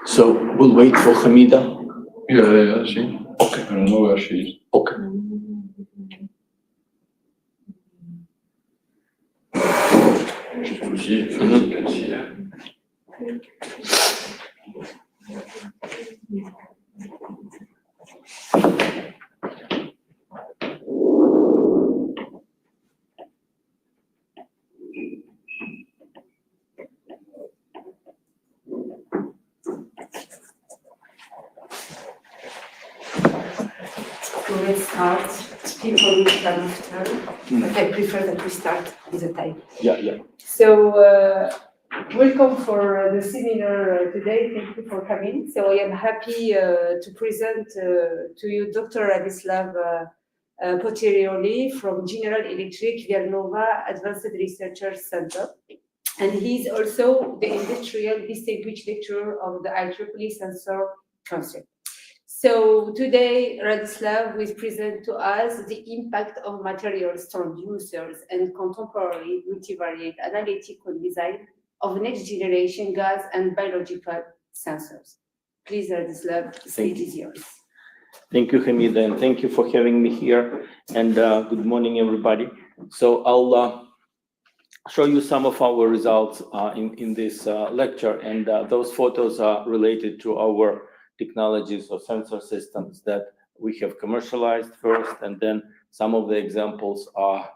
So we'll wait for Hamida. Yeah, she. Okay. I don't know where she is. Okay. She's bougie. Mhm. You can see her. So let's start. People will come after, but I prefer that we start with the time. Yeah. So welcome for the seminar today. Thank you for coming. So I am happy to present to you Dr. Radislav Poterioli from General Electric Villanova Advanced Research Center. And he's also the industrial distinguished lecturer of the IEEE sensor concept. So today, Radislav will present to us the impact of materials, transducers, and contemporary multivariate analytical design of next generation gas and biological sensors. Please, Radislav, the stage is yours. Thank you, Hamida, and thank you for having me here. And good morning, everybody. So I'll show you some of our results in this lecture, and those photos are related to our technologies or sensor systems that we have commercialized first, and then some of the examples are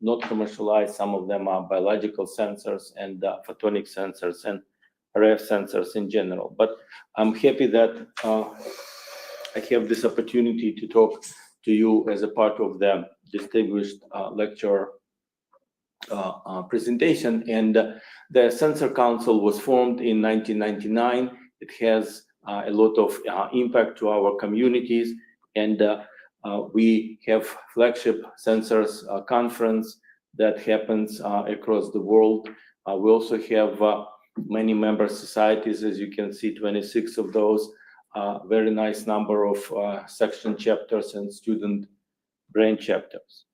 not commercialized. Some of them are biological sensors and photonic sensors and RF sensors in general. But I'm happy that I have this opportunity to talk to you as a part of the distinguished lecture presentation. And the Sensor Council was formed in 1999. It has a lot of impact to our communities, and we have flagship sensors conference that happens across the world. We also have many member societies, as you can see, 26 of those, very nice number of section chapters and student branch chapters.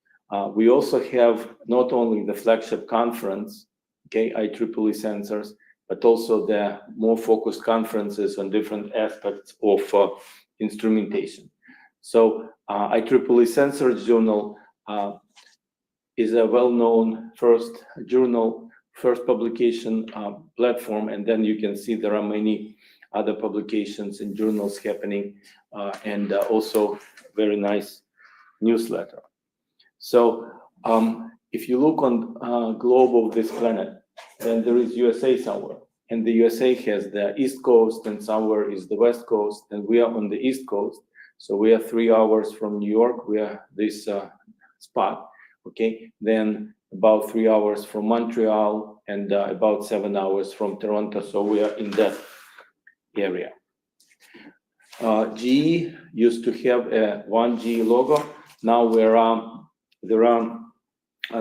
We also have not only the flagship conference, IEEE sensors, but also the more focused conferences on different aspects of instrumentation. So IEEE Sensors Journal is a well-known first journal, first publication platform, and then you can see there are many other publications and journals happening, and also very nice newsletter. So if you look on globe of this planet, then there is USA somewhere, and the USA has the East Coast, and somewhere is the West Coast, and we are on the East Coast. So we are 3 hours from New York. We are this spot, okay? Then about 3 hours from Montreal, and about 7 hours from Toronto. So we are in that area. GE used to have a one GE logo. Now there are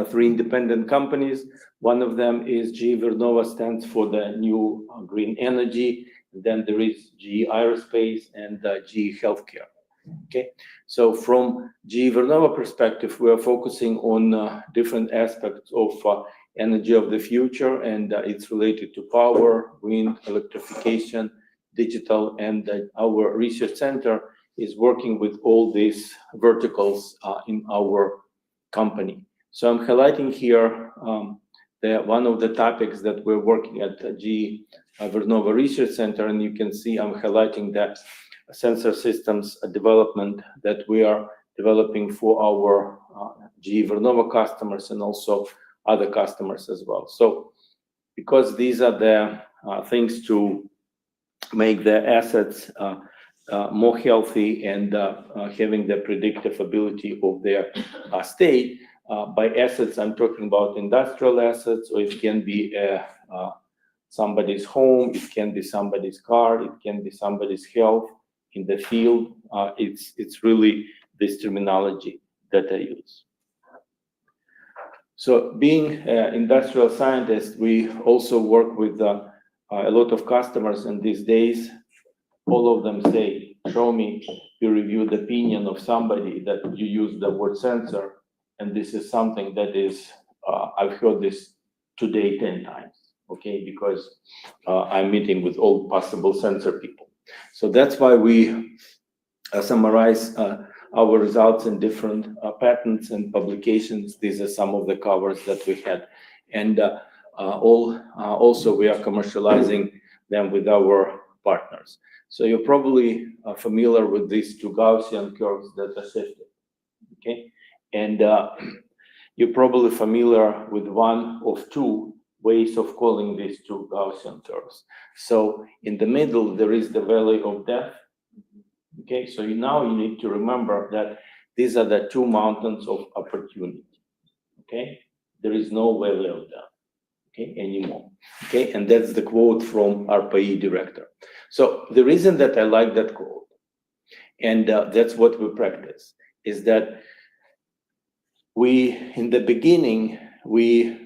3 independent companies. One of them is GE Vernova, stands for the new green energy. Then there is GE Aerospace and GE Healthcare. Okay, so from GE Vernova perspective, we are focusing on different aspects of energy of the future, and it's related to power, wind, electrification, digital, and our research center is working with all these verticals in our company. So I'm highlighting here one of the topics that we're working at GE Vernova Research Center, and you can see I'm highlighting that sensor systems development that we are developing for our GE Vernova customers and also other customers as well. So because these are the things to make the assets more healthy and having the predictive ability of their state. By assets, I'm talking about industrial assets, or it can be somebody's home, it can be somebody's car, it can be somebody's health in the field. It's really this terminology that I use. So being an industrial scientist, we also work with a lot of customers, and these days, all of them say show me peer-reviewed opinion of somebody that you use the word sensor, and this is something that is, I've heard this today 10 times, okay, because I'm meeting with all possible sensor people. So that's why we summarize our results in different patents and publications. These are some of the covers that we had. And also we are commercializing them with our partners. So you're probably familiar with these two Gaussian curves that are shifted, okay? And you're probably familiar with one of two ways of calling these two Gaussian curves. So in the middle, there is the valley of death. Okay, so now you need to remember that these are the two mountains of opportunity. Okay, there is no valley of death, okay, anymore. Okay, and that's the quote from RPE director. So the reason that I like that quote, and that's what we practice, is that in the beginning, we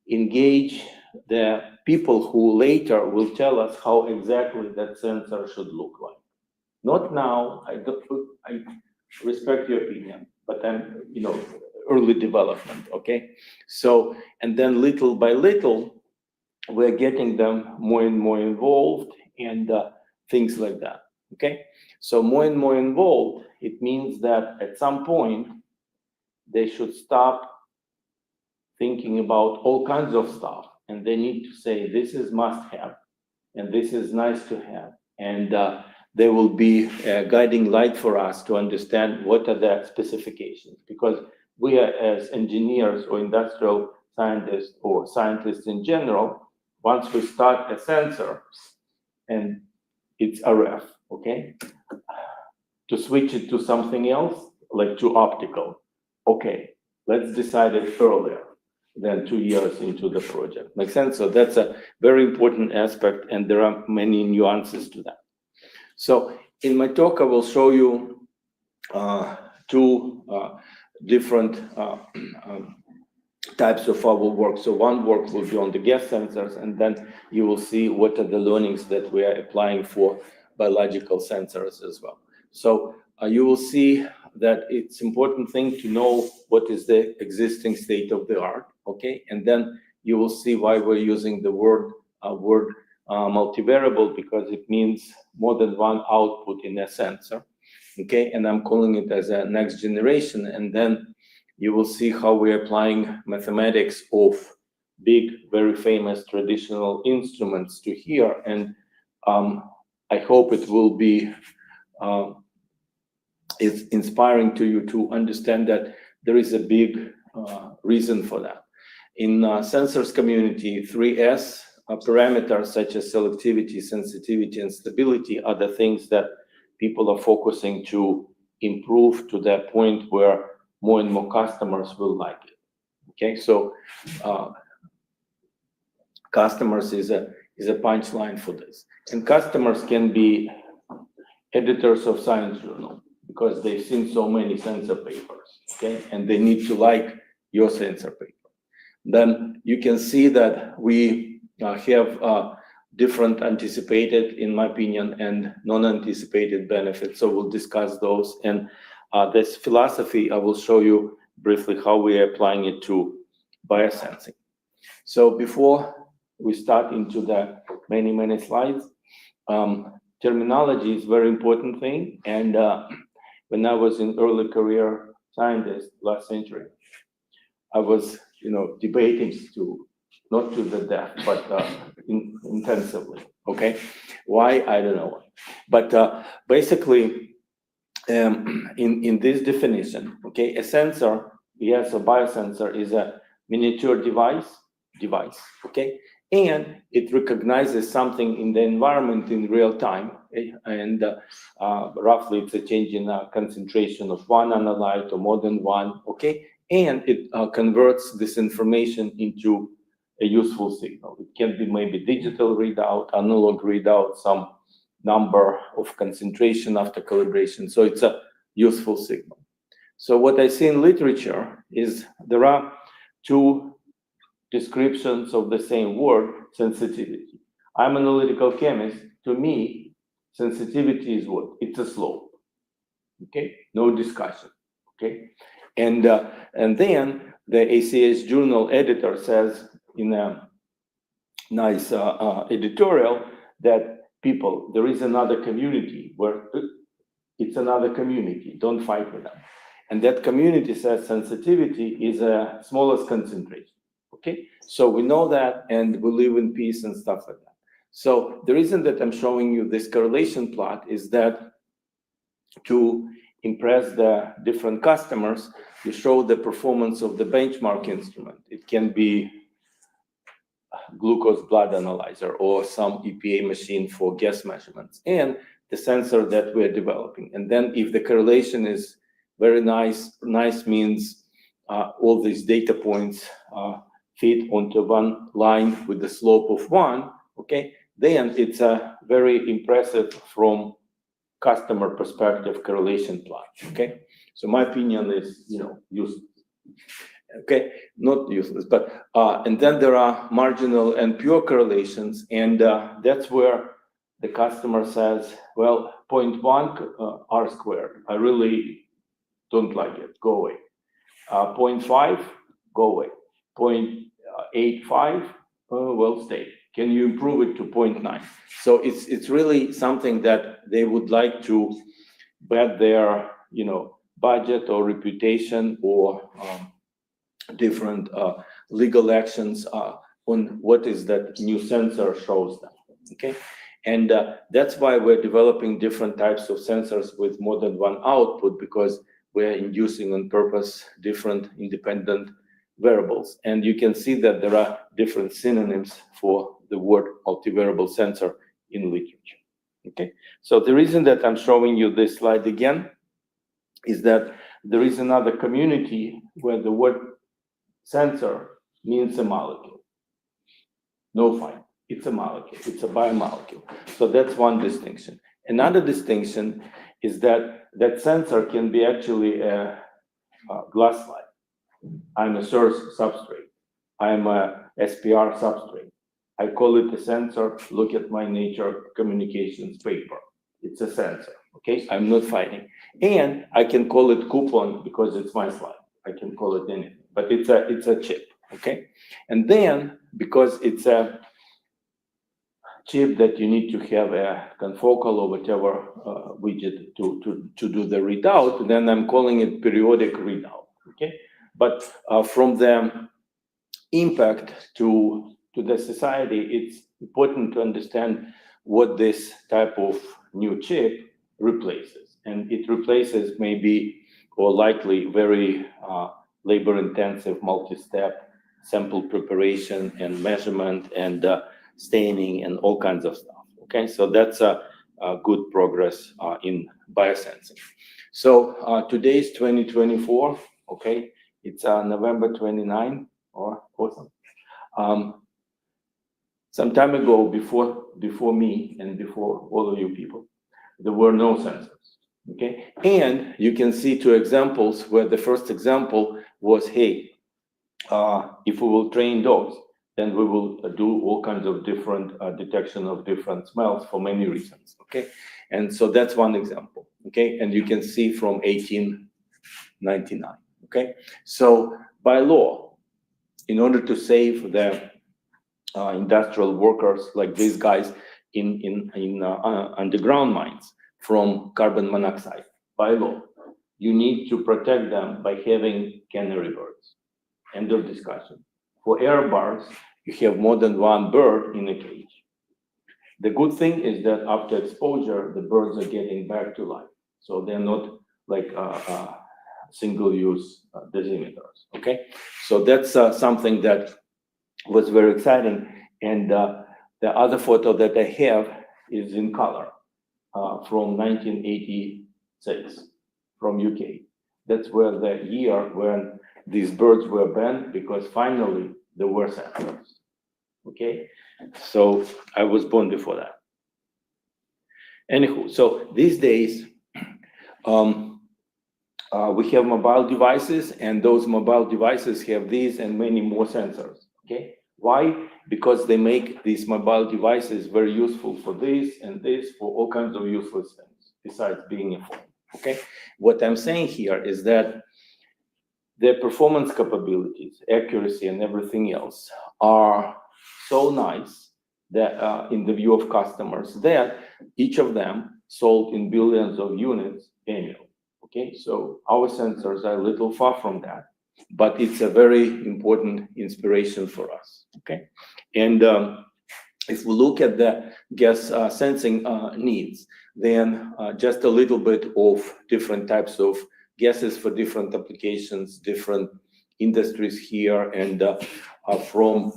engage the people who later will tell us how exactly that sensor should look like. Not now, I respect your opinion, but I'm, early development, okay? So, and then little by little, we're getting them more and more involved and things like that, okay? So more and more involved, it means that at some point, they should stop thinking about all kinds of stuff, and they need to say, this is must have, and this is nice to have, and there will be a guiding light for us to understand what are the specifications, because we are, as engineers or industrial scientists or scientists in general, once we start a sensor and it's RF, okay, to switch it to something else, like to optical, okay, let's decide it earlier than 2 years into the project. Make sense? So that's a very important aspect, and there are many nuances to that. So in my talk, I will show you two different types of our work. So one work will be on the gas sensors, and then you will see what are the learnings that we are applying for biological sensors as well. So you will see that it's important thing to know what is the existing state of the art, okay? And then you will see why we're using the word multivariable, because it means more than one output in a sensor, okay? And I'm calling it as a next generation. And then you will see how we're applying mathematics of big, very famous traditional instruments to here. And I hope it will be it's inspiring to you to understand that there is a big reason for that. In sensors community, 3S parameters such as selectivity, sensitivity, and stability are the things that people are focusing to improve to that point where more and more customers will like it. Okay, so customers is a punchline for this, and customers can be editors of science journal because they've seen so many sensor papers. Okay, and they need to like your sensor paper. Then you can see that we have different anticipated, in my opinion, and non-anticipated benefits. So we'll discuss those. And this philosophy, I will show you briefly how we are applying it to biosensing. So before we start into the many slides, terminology is a very important thing. And when I was in early career scientist last century, I was, debating not to the death, but intensively. Okay, why? I don't know. But basically, in this definition, okay, a sensor, yes, a biosensor is a miniature device, okay, and it recognizes something in the environment in real time, and roughly it's a change in concentration of one analyte or more than one, okay, and it converts this information into a useful signal. It can be maybe digital readout, analog readout, some number of concentration after calibration. So it's a useful signal. So what I see in literature is there are two descriptions of the same word, sensitivity. I'm an analytical chemist. To me, sensitivity is what? It's a slope. Okay, no discussion. Okay, and then the ACS journal editor says in a nice editorial that people, there is another community where it's another community. Don't fight with them. And that community says sensitivity is a smallest concentration. Okay, so we know that, and we live in peace and stuff like that. So the reason that I'm showing you this correlation plot is that to impress the different customers, you show the performance of the benchmark instrument. It can be glucose blood analyzer or some EPA machine for gas measurements, and the sensor that we're developing. And then if the correlation is very nice means all these data points fit onto one line with the slope of 1, okay, then it's a very impressive from customer perspective correlation plot, okay? So my opinion is, useless. Okay, not useless, but and then there are marginal and pure correlations, and that's where the customer says, well, 0.1 r squared, I really don't like it, go away. 0.5, go away. 0.85, well, stay. Can you improve it to 0.9? So it's really something that they would like to bet their, budget or reputation or different legal actions on what is that new sensor shows them, okay? And that's why we're developing different types of sensors with more than one output, because we're inducing on purpose different independent variables. And you can see that there are different synonyms for the word multivariable sensor in literature, okay? So the reason that I'm showing you this slide again is that there is another community where the word sensor means a molecule. No fight. It's a molecule. It's a biomolecule. So that's one distinction. Another distinction is that that sensor can be actually a glass slide. I'm a source substrate. I'm a SPR substrate. I call it a sensor. Look at my Nature Communications paper. It's a sensor. Okay, I'm not fighting. And I can call it coupon because it's my slide. I can call it anything, but it's a chip. Okay, and then because it's a chip that you need to have a confocal or whatever widget to do the readout, then I'm calling it periodic readout. Okay, but from the impact to the society, it's important to understand what this type of new chip replaces, and it replaces maybe or likely very labor-intensive multi-step sample preparation and measurement and staining and all kinds of stuff. Okay, so that's a good progress in biosensing. So today is 2024. Okay, it's November 29. Or awesome. Some time ago, before me and before all of you people, there were no sensors. Okay, and you can see two examples where the first example was, hey, if we will train dogs, then we will do all kinds of different detection of different smells for many reasons. Okay, and so that's one example. Okay, and you can see from 1899. Okay, so by law, in order to save the industrial workers like these guys in underground mines from carbon monoxide, by law, you need to protect them by having canary birds. End of discussion. For air bars, you have more than one bird in a cage. The good thing is that after exposure, the birds are getting back to life. So they're not like single-use dosimeters, okay? So that's something that was very exciting. And the other photo that I have is in color from 1986 from UK. That's where the year when these birds were banned, because finally there were sensors, okay? So I was born before that. Anywho, so these days, we have mobile devices, and those mobile devices have these and many more sensors, okay? Why? because they make these mobile devices very useful for this and this, for all kinds of useless things, besides being a phone, okay? What I'm saying here is that their performance capabilities, accuracy, and everything else are so nice that in the view of customers, that each of them sold in billions of units annually, okay? So our sensors are a little far from that, but it's a very important inspiration for us, okay? And if we look at the gas sensing needs, then just a little bit of different types of gases for different applications, different industries here, and from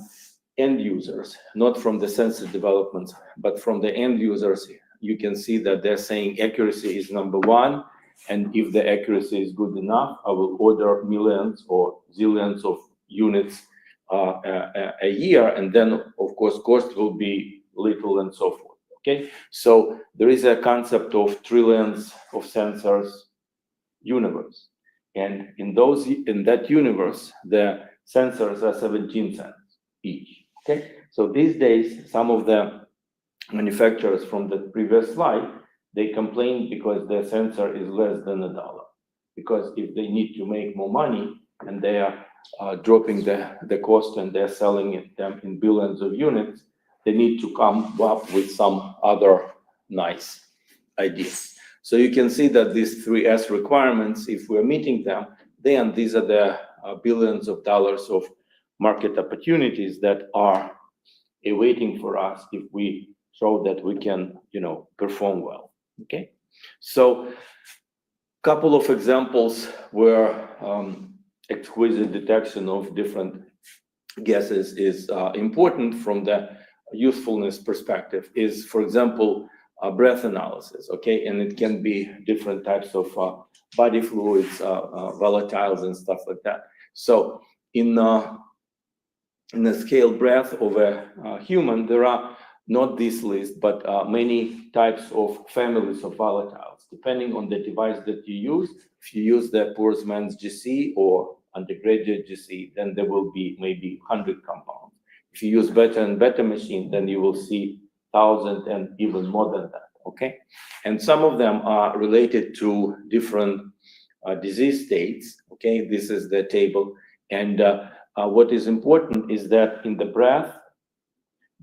end users, not from the sensor developments, but from the end users, you can see that they're saying accuracy is number one, and if the accuracy is good enough, I will order millions or zillions of units a year, and then of course cost will be little and so forth, okay? So there is a concept of trillions of sensors universe, and in that universe the sensors are 17 cents each, okay? So these days some of the manufacturers from the previous slide, they complain because their sensor is less than $1, because if they need to make more money and they are dropping the cost and they're selling them in billions of units, they need to come up with some other nice ideas. So you can see that these 3S requirements, if we're meeting them, then these are the billions of dollars of market opportunities that are awaiting for us if we show that we can, perform well, okay? So couple of examples where exquisite detection of different gases is important from the usefulness perspective is, for example, breath analysis, okay? And it can be different types of body fluids, volatiles and stuff like that. So in the scaled breath of a human, there are not this list, but many types of families of volatiles, depending on the device that you use. If you use the poor man's GC or undergraduate GC, then there will be maybe 100 compounds. If you use better and better machine, then you will see 1,000 and even more than that, okay? And some of them are related to different disease states, okay? This is the table. And what is important is that in the breath,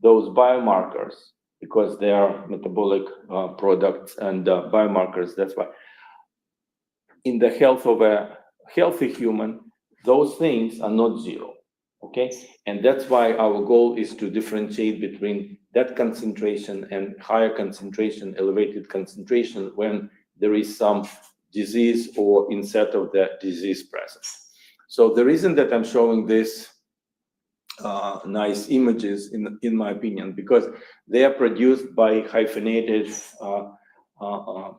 those biomarkers, because they are metabolic products and biomarkers, that's why. In the health of a healthy human, those things are not zero, okay? And that's why our goal is to differentiate between that concentration and higher concentration, elevated concentration, when there is some disease or instead of the disease present. So the reason that I'm showing this nice images, in my opinion, because they are produced by hyphenated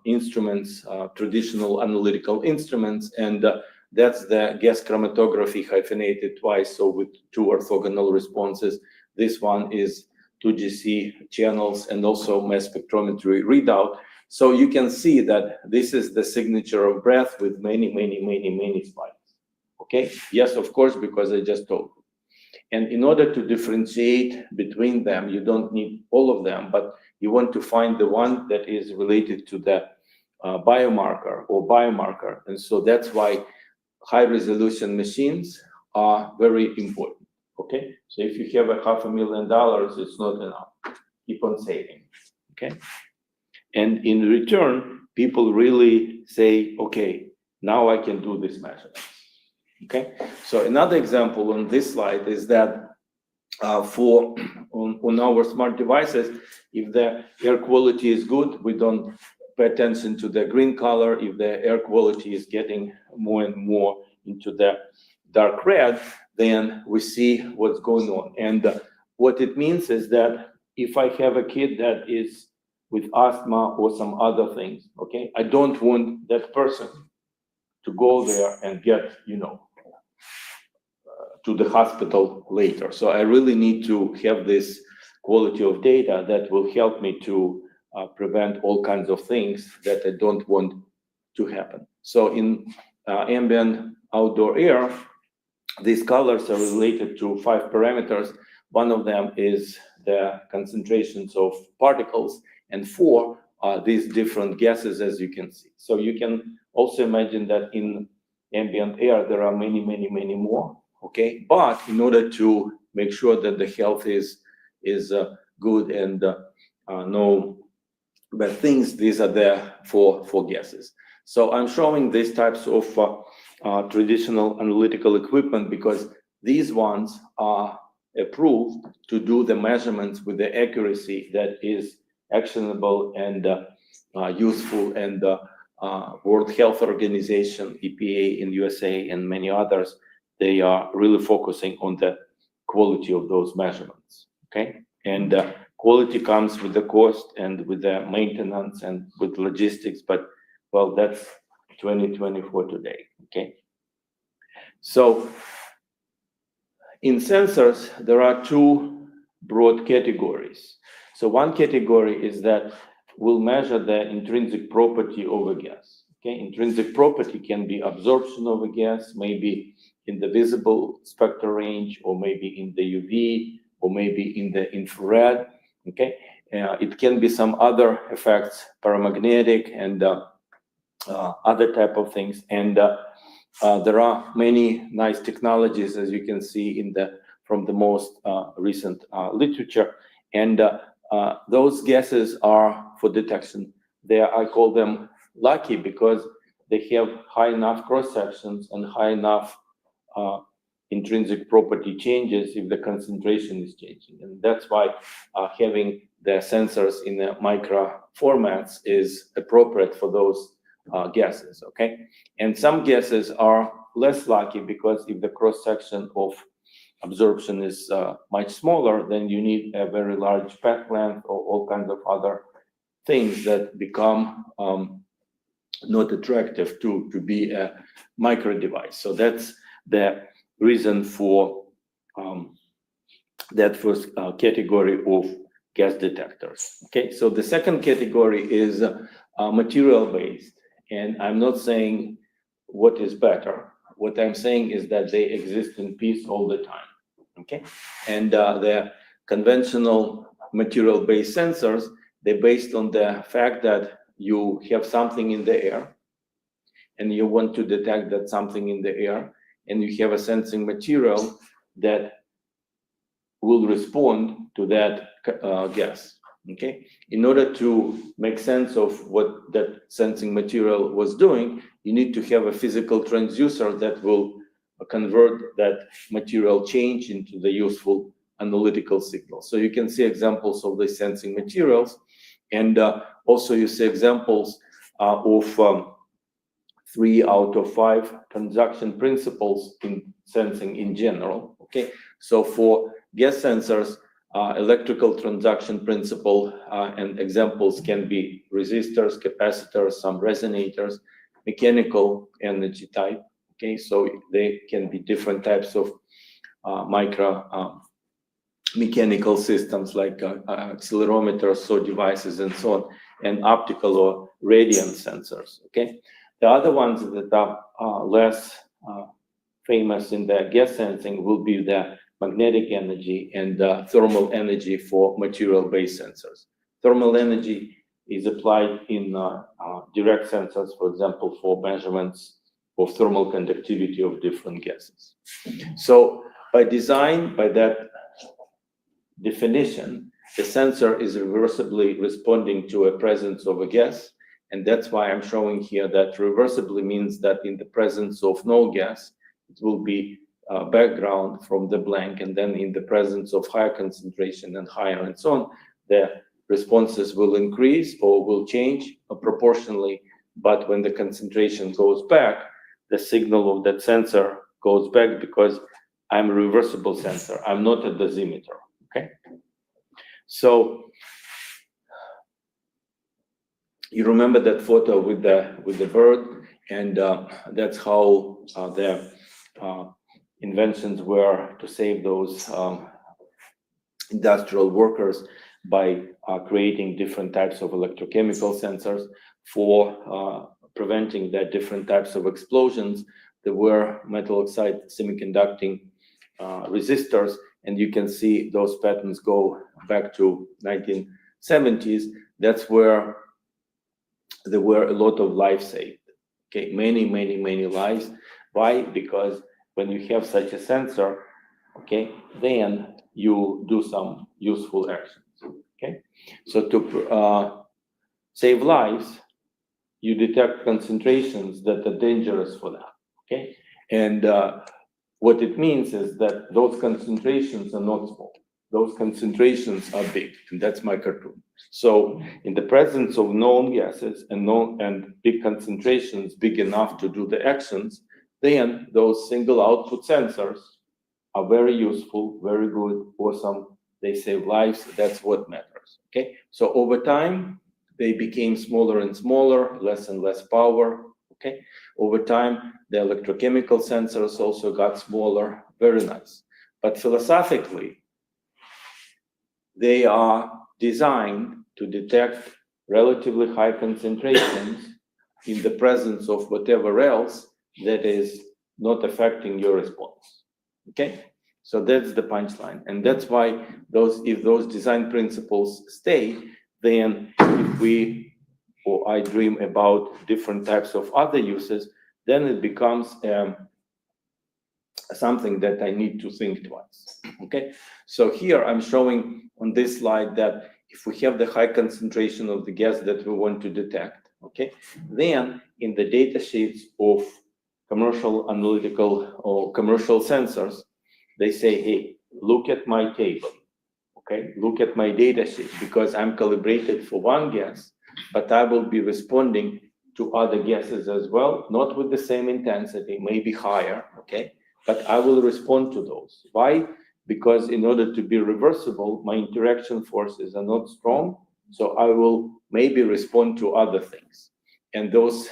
instruments, traditional analytical instruments, and that's the gas chromatography hyphenated twice, so with 2 orthogonal responses. This one is 2GC channels and also mass spectrometry readout. So you can see that this is the signature of breath with many spikes, okay? Yes, of course, because I just told you. And in order to differentiate between them, you don't need all of them, but you want to find the one that is related to the biomarker or biomarker. And so that's why high resolution machines are very important, okay? So if you have $500,000, it's not enough. Keep on saving, okay? And in return, people really say, okay, now I can do this measurement. Okay, so another example on this slide is that on our smart devices, if the air quality is good, we don't pay attention to the green color. If the air quality is getting more and more into the dark red, then we see what's going on. And what it means is that if I have a kid that is with asthma or some other things, okay, I don't want that person to go there and get, to the hospital later. So I really need to have this quality of data that will help me to prevent all kinds of things that I don't want to happen. So in ambient outdoor air, these colors are related to 5 parameters, One of them is the concentrations of particles, and 4 are these different gases, as you can see. So you can also imagine that in ambient air there are many more. Okay, but in order to make sure that the health is good and no bad things, these are there for gases. So I'm showing these types of traditional analytical equipment because these ones are approved to do the measurements with the accuracy that is actionable and useful, and World Health Organization, EPA in USA, and many others, they are really focusing on the quality of those measurements. Okay, and quality comes with the cost and with the maintenance and with logistics, but well, that's 2024 today. Okay, so in sensors there are 2 broad categories. So one category is that we'll measure the intrinsic property of a gas. Okay, intrinsic property can be absorption of a gas, maybe in the visible spectral range, or maybe in the UV, or maybe in the infrared. Okay, it can be some other effects, paramagnetic and other type of things. And there are many nice technologies, as you can see from the most recent literature. And those gases are for detection. I call them lucky because they have high enough cross sections and high enough intrinsic property changes if the concentration is changing. And that's why having the sensors in the micro formats is appropriate for those gases. Okay, and some gases are less lucky because if the cross section of absorption is much smaller, then you need a very large path length or all kinds of other things that become not attractive to be a micro device. So that's the reason for that first category of gas detectors. Okay, so the second category is material based, and I'm not saying what is better. What I'm saying is that they exist in peace all the time. Okay, and the conventional material based sensors, they're based on the fact that you have something in the air and you want to detect that something in the air, and you have a sensing material that will respond to that gas. Okay, in order to make sense of what that sensing material was doing, you need to have a physical transducer that will convert that material change into the useful analytical signal. So you can see examples of the sensing materials, and also you see examples of 3 out of 5 transaction principles in sensing in general. Okay, so for gas sensors, electrical transaction principle and examples can be resistors, capacitors, some resonators, mechanical energy type. Okay, so they can be different types of micro mechanical systems like accelerometers, so devices, and so on, and optical or radiant sensors. Okay, the other ones that are less famous in the gas sensing will be the magnetic energy and thermal energy for material-based sensors. Thermal energy is applied in direct sensors, for example, for measurements of thermal conductivity of different gases. So by design, by that definition, the sensor is reversibly responding to a presence of a gas, and that's why I'm showing here that reversibly means that in the presence of no gas, it will be background from the blank, and then in the presence of higher concentration and higher and so on, the responses will increase or will change proportionally. But when the concentration goes back, the signal of that sensor goes back because I'm a reversible sensor. I'm not a dosimeter. Okay, so you remember that photo with the bird, and that's how the inventions were to save those industrial workers by creating different types of electrochemical sensors for preventing the different types of explosions. There were metal oxide semiconducting resistors, and you can see those patterns go back to 1970s. That's where there were a lot of lives saved. Okay, many lives. Why? Because when you have such a sensor, okay, then you do some useful actions. Okay, so to save lives, you detect concentrations that are dangerous for them. Okay, and what it means is that those concentrations are not small. Those concentrations are big, and that's my cartoon. So in the presence of known gases and big concentrations, big enough to do the actions, then those single output sensors are very useful, very good, awesome. They save lives. That's what matters. Okay. So over time, they became smaller and smaller, less and less power. Okay. Over time, the electrochemical sensors also got smaller. Very nice. But philosophically, they are designed to detect relatively high concentrations in the presence of whatever else that is not affecting your response. Okay, so that's the punchline, and that's why if those design principles stay, then if we or I dream about different types of other uses, then it becomes something that I need to think twice. Okay, so here I'm showing on this slide that if we have the high concentration of the gas that we want to detect, okay, then in the data sheets of commercial analytical or commercial sensors, they say, hey, look at my table, okay, look at my data sheet, because I'm calibrated for one gas, but I will be responding to other gases as well, not with the same intensity, maybe higher, okay, but I will respond to those. Why? Because in order to be reversible, my interaction forces are not strong, so I will maybe respond to other things. And those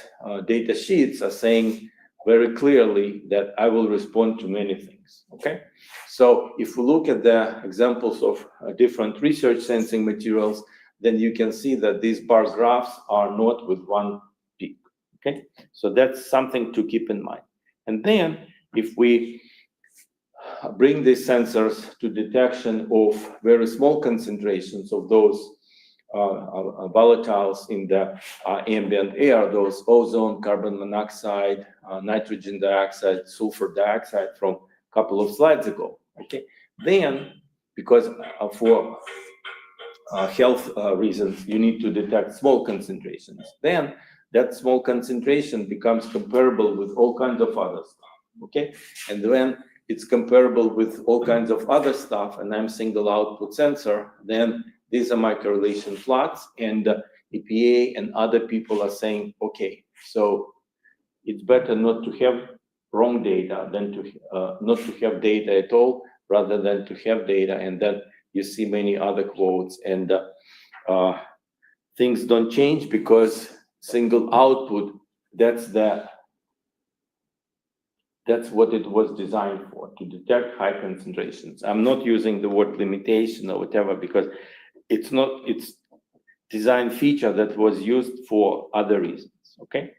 data sheets are saying very clearly that I will respond to many things, okay? So if we look at the examples of different research sensing materials, then you can see that these bar graphs are not with one peak, okay? So that's something to keep in mind. And then if we bring these sensors to detection of very small concentrations of those volatiles in the ambient air, those ozone, carbon monoxide, nitrogen dioxide, sulfur dioxide from a couple of slides ago, okay? Then, because for health reasons, you need to detect small concentrations. Then that small concentration becomes comparable with all kinds of other stuff, okay? And when it's comparable with all kinds of other stuff, and I'm single output sensor, then these are my correlation plots, and EPA and other people are saying, okay, so it's better not to have wrong data than to not to have data at all, rather than to have data. And then you see many other quotes, and things don't change because single output, that's what it was designed for, to detect high concentrations. I'm not using the word limitation or whatever, because it's design feature that was used for other reasons, okay?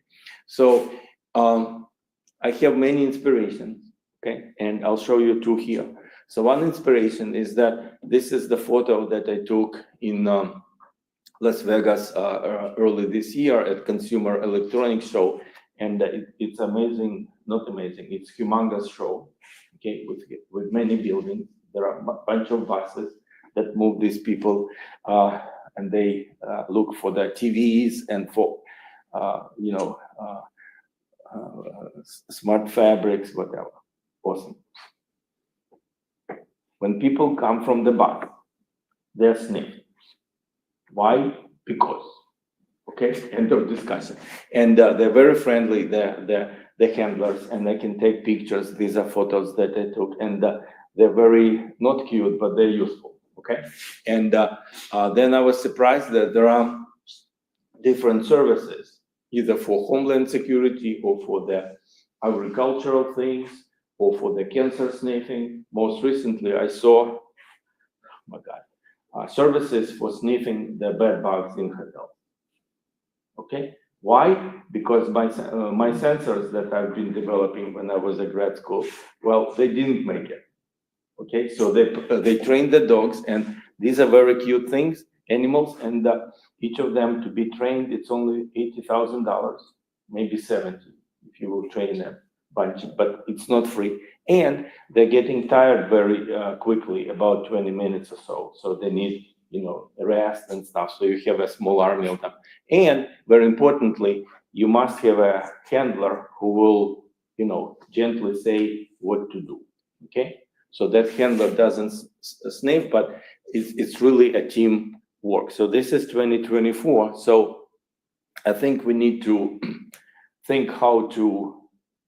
So I have many inspirations, okay? And I'll show you two here. So one inspiration is that this is the photo that I took in Las Vegas early this year at Consumer Electronics Show. And it's amazing, not amazing, it's humongous show, okay, with many buildings. There are a bunch of buses that move these people, and they look for their TVs and for, smart fabrics, whatever. Awesome. When people come from the bus, they're sniffing. Why? Because. Okay, end of discussion. And they're very friendly, the handlers, and they can take pictures. These are photos that I took, and they're very, not cute, but they're useful, okay? And then I was surprised that there are different services, either for homeland security or for the agricultural things or for the cancer sniffing. Most recently, I saw, oh my God, services for sniffing the bed bugs in hotels. Okay, why? Because my sensors that I've been developing when I was at grad school, well, they didn't make it. Okay, so they train the dogs, and these are very cute things, animals, and each of them to be trained, it's only $80,000, maybe 70 if you will train a bunch, but it's not free. And they're getting tired very quickly, about 20 minutes or so. So they need, rest and stuff. So you have a small army of them. And very importantly, you must have a handler who will, gently say what to do. Okay. So that handler doesn't sniff, but it's really a team work. So this is 2024. So I think we need to think how to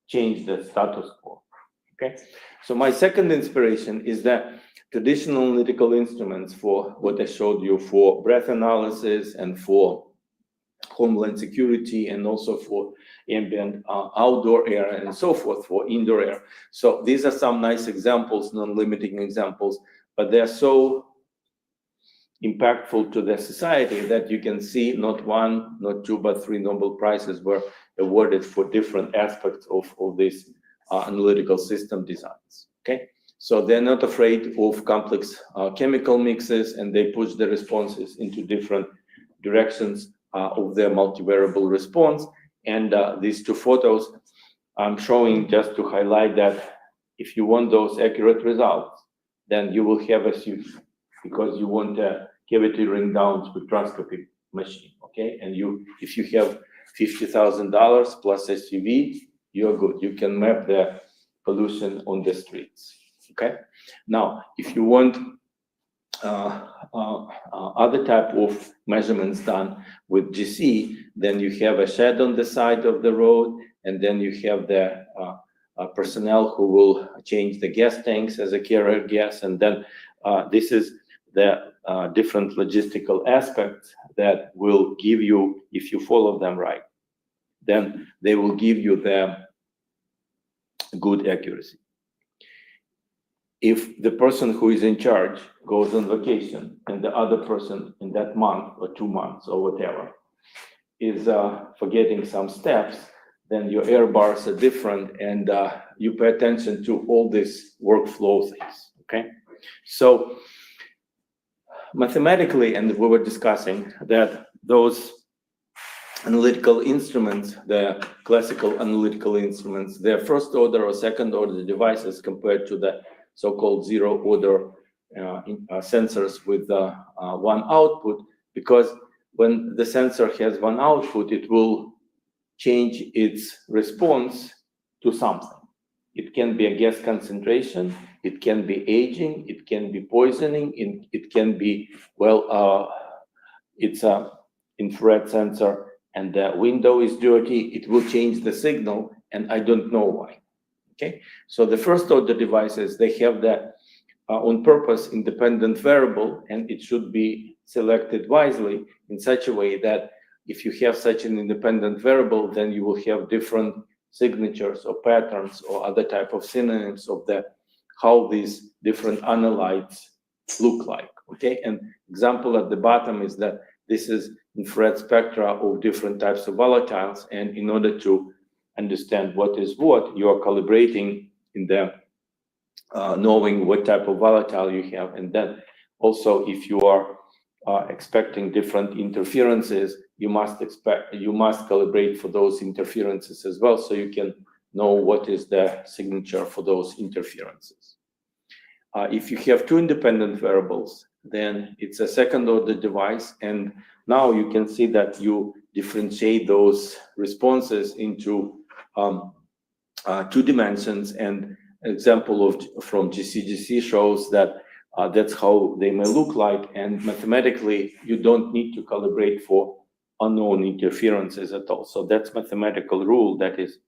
change the status quo. Okay. So my second inspiration is that traditional analytical instruments for what I showed you for breath analysis and for homeland security and also for ambient outdoor air and so forth for indoor air. So these are some nice examples, non-limiting examples, but they're so impactful to the society that you can see not one, not two, but 3 Nobel Prizes were awarded for different aspects of this analytical system designs. Okay, so they're not afraid of complex chemical mixes, and they push the responses into different directions of their multivariable response. And these 2 photos I'm showing just to highlight that if you want those accurate results, then you will have a SUV, because you want a cavity ring down spectroscopy machine. Okay, and if you have $50,000 plus SUV, you're good. You can map the pollution on the streets. Okay, now if you want other type of measurements done with GC, then you have a shed on the side of the road, and then you have the personnel who will change the gas tanks as a carrier gas, and then this is the different logistical aspects that will give you, if you follow them right, then they will give you the good accuracy. If the person who is in charge goes on vacation and the other person in that month or 2 months or whatever is forgetting some steps, then your error bars are different, and you pay attention to all these workflow things. Okay, so mathematically, and we were discussing that those analytical instruments, the classical analytical instruments, they're first order or second order devices compared to the so-called zero order sensors with one output, because when the sensor has one output, it will change its response to something. It can be a gas concentration, it can be aging, it can be poisoning, it can be, well, it's an infrared sensor and the window is dirty, it will change the signal, and I don't know why. Okay, so the first order devices, they have the on purpose independent variable, and it should be selected wisely in such a way that if you have such an independent variable, then you will have different signatures or patterns or other type of synonyms of how these different analytes look like. Okay, and example at the bottom is that this is infrared spectra of different types of volatiles, and in order to understand what is what, you are calibrating in the knowing what type of volatile you have, and then also if you are expecting different interferences, you must calibrate for those interferences as well, so you can know what is the signature for those interferences. If you have 2 independent variables, then it's a second order device, and now you can see that you differentiate those responses into 2 dimensions, and an example from GCGC shows that that's how they may look like, and mathematically you don't need to calibrate for unknown interferences at all. So that's mathematical rule that is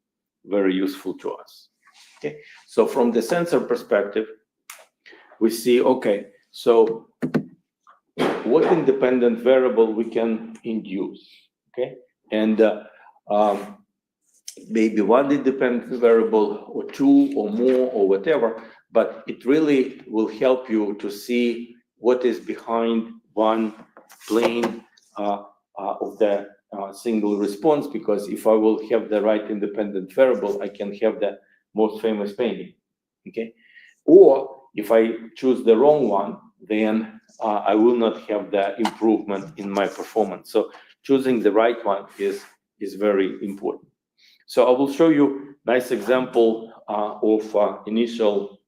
very useful to us. Okay, so from the sensor perspective, we see, okay, so what independent variable we can induce, okay, and maybe 1 independent variable or 2 or more or whatever, but it really will help you to see what is behind one plane of the single response, because if I will have the right independent variable, I can have the most famous painting, okay? Or If I choose the wrong one, then I will not have the improvement in my performance. So choosing the right one is very important. So I will show you a nice example of initial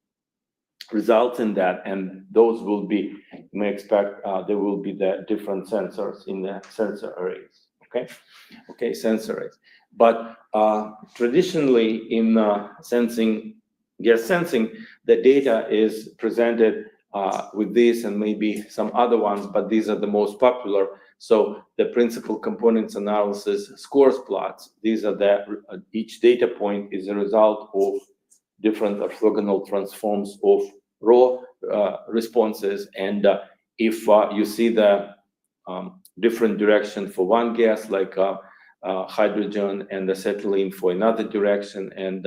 results in that, and those will be, you may expect, there will be the different sensors in the sensor arrays, okay, sensor arrays. But traditionally in gas sensing, the data is presented with this and maybe some other ones, but these are the most popular. So the principal components analysis scores plots, these are each data point is a result of different orthogonal transforms of raw responses. And if you see the different direction for one gas, like hydrogen and acetylene for another direction, and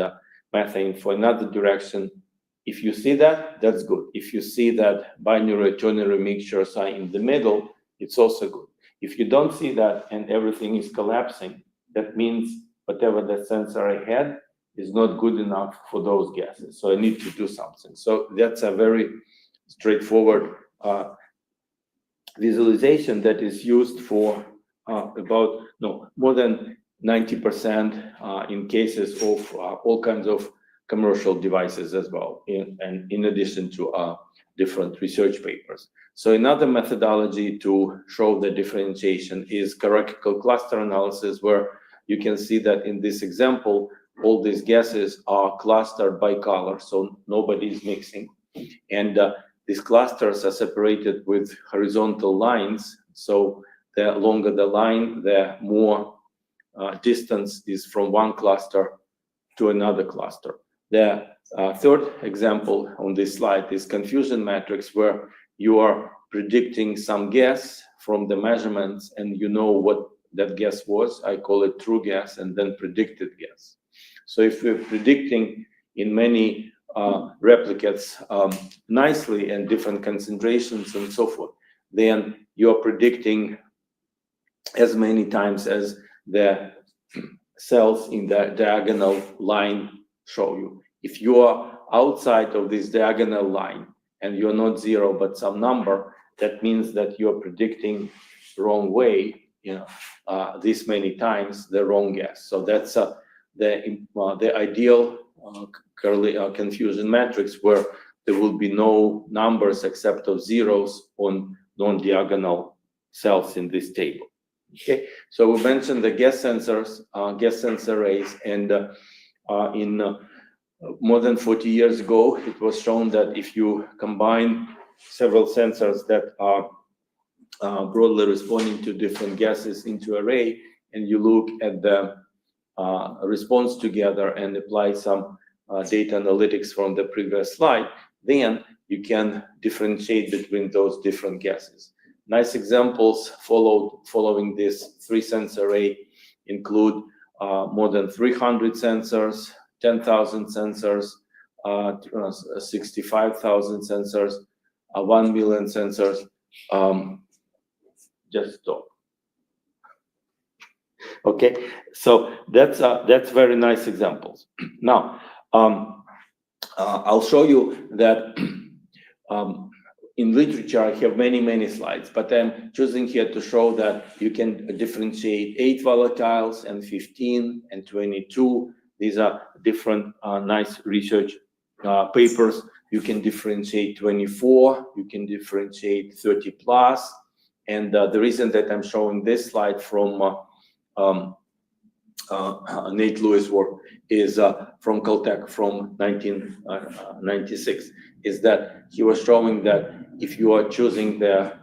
methane for another direction, if you see that, that's good. If you see that binary ternary mixtures are in the middle, it's also good. If you don't see that and everything is collapsing, that means whatever the sensor I had is not good enough for those gases. So I need to do something. So that's a very straightforward visualization that is used for more than 90% in cases of all kinds of commercial devices as well, and in addition to different research papers. So another methodology to show the differentiation is hierarchical cluster analysis, where you can see that in this example, all these gases are clustered by color, so nobody is mixing. And these clusters are separated with horizontal lines, so the longer the line, the more distance is from one cluster to another cluster. The third example on this slide is confusion matrix, where you are predicting some gas from the measurements and you know what that gas was. I call it true gas and then predicted gas. So if we're predicting in many replicates nicely and different concentrations and so forth, then you're predicting as many times as the cells in the diagonal line show you. If you are outside of this diagonal line and you're not zero but some number, that means that you're predicting wrong way, this many times the wrong gas. So that's the ideal confusion matrix, where there will be no numbers except of zeros on non-diagonal cells in this table. Okay, so we mentioned the gas sensors, gas sensor arrays, and in more than 40 years ago, it was shown that if you combine several sensors that are broadly responding to different gases into array, and you look at the response together and apply some data analytics from the previous slide, then you can differentiate between those different gases. Nice examples following this 3-sensor array include more than 300 sensors, 10,000 sensors, 65,000 sensors, 1 million sensors. Just stop. Okay, so that's very nice examples. Now, I'll show you that in literature I have many slides, but I'm choosing here to show that you can differentiate 8 volatiles and 15 and 22. These are different nice research papers. You can differentiate 24, you can differentiate 30 plus. And the reason that I'm showing this slide from Nate Lewis' work is from Caltech from 1996, is that he was showing that if you are choosing the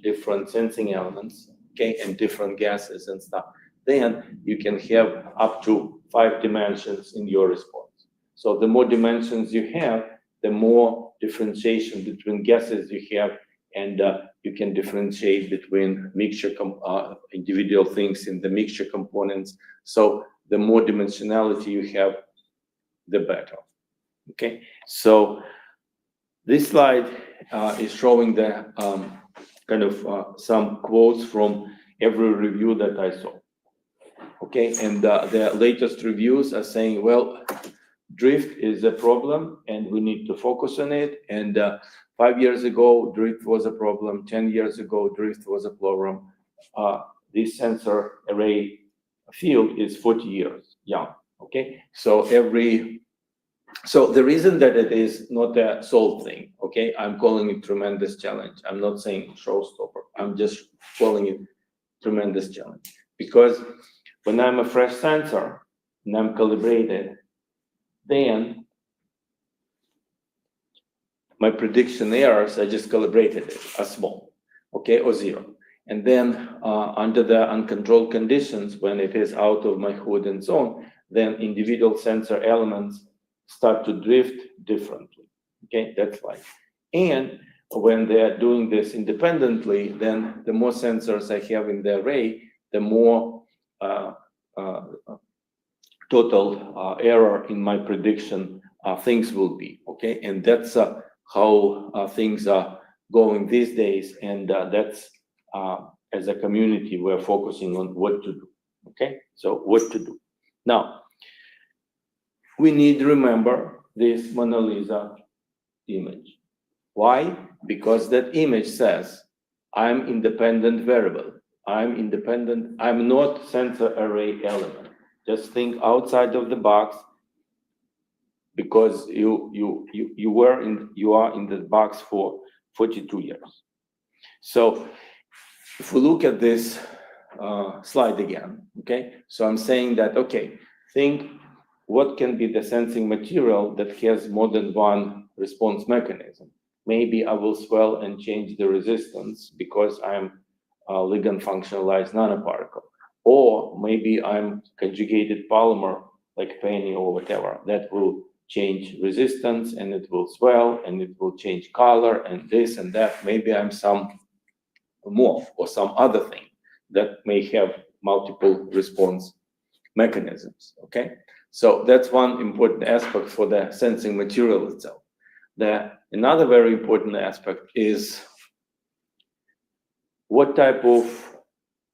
different sensing elements, okay, and different gases and stuff, then you can have up to 5 dimensions in your response. So the more dimensions you have, the more differentiation between gases you have, and you can differentiate between mixture individual things in the mixture components. So the more dimensionality you have, the better. Okay, so this slide is showing the kind of some quotes from every review that I saw. Okay, and the latest reviews are saying, well, drift is a problem and we need to focus on it. And 5 years ago, drift was a problem. 10 years ago, drift was a problem. This sensor array field is 40 years young, okay? So the reason that it is not a solved thing, okay? I'm calling it tremendous challenge. I'm not saying showstopper. I'm just calling it tremendous challenge. Because when I'm a fresh sensor and I'm calibrated, then my prediction errors, I just calibrated it, are small, okay, or zero. And then under the uncontrolled conditions, when it is out of my hood and so on, then individual sensor elements start to drift differently, okay, that's why. And when they are doing this independently, then the more sensors I have in the array, the more total error in my prediction things will be, okay? And that's how things are going these days, and that's as a community we're focusing on what to do, okay? So what to do. Now, we need to remember this Mona Lisa image. Why? Because that image says, I'm independent variable. I'm independent, I'm not sensor array element. Just think outside of the box, because you are in the box for 42 years. So if we look at this slide again, okay? So I'm saying that, okay, think what can be the sensing material that has more than one response mechanism. Maybe I will swell and change the resistance because I'm a ligand functionalized nanoparticle. Or maybe I'm conjugated polymer like penny or whatever that will change resistance and it will swell and it will change color and this and that. Maybe I'm some more or some other thing that may have multiple response mechanisms, okay? So that's one important aspect for the sensing material itself. Another very important aspect is what type of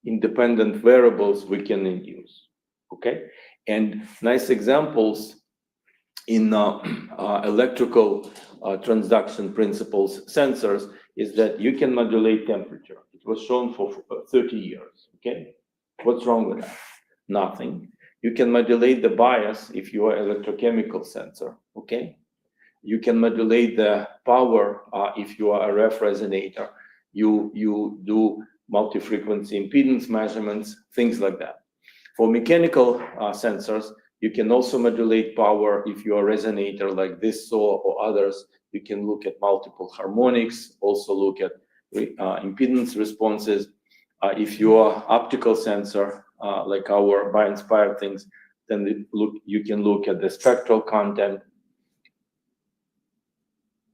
independent variables we can induce, okay? And nice examples in electrical transduction principles sensors is that you can modulate temperature. It was shown for 30 years, okay? What's wrong with that? Nothing. You can modulate the bias if you are electrochemical sensor, okay? You can modulate the power if you are a ref resonator. You do multi-frequency impedance measurements, things like that. For mechanical sensors, you can also modulate power if you are a resonator like this SAW or others. You can look at multiple harmonics, also look at impedance responses. If you are optical sensor, like our bi-inspired things, then you can look at the spectral content.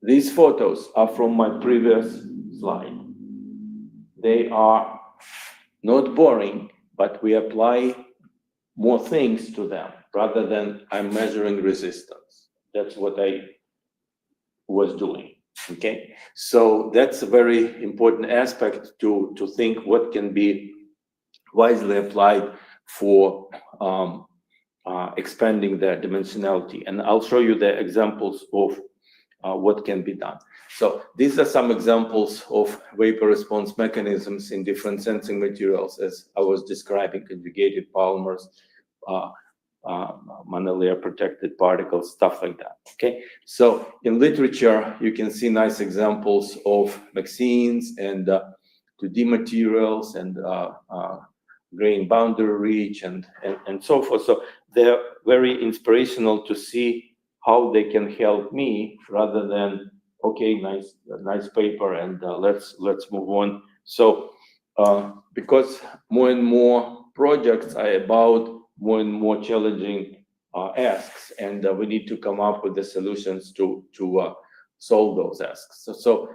These photos are from my previous slide. They are not boring, but we apply more things to them rather than I'm measuring resistance. That's what I was doing, okay? So that's a very important aspect to think what can be wisely applied for expanding the dimensionality. And I'll show you the examples of what can be done. So these are some examples of vapor response mechanisms in different sensing materials, as I was describing, conjugated polymers, monolayer protected particles, stuff like that, okay? So in literature, you can see nice examples of vaccines and 2D materials and grain boundary reach and so forth. So they're very inspirational to see how they can help me rather than, okay, nice paper and let's move on. So because more and more projects are about more and more challenging asks, and we need to come up with the solutions to solve those asks. So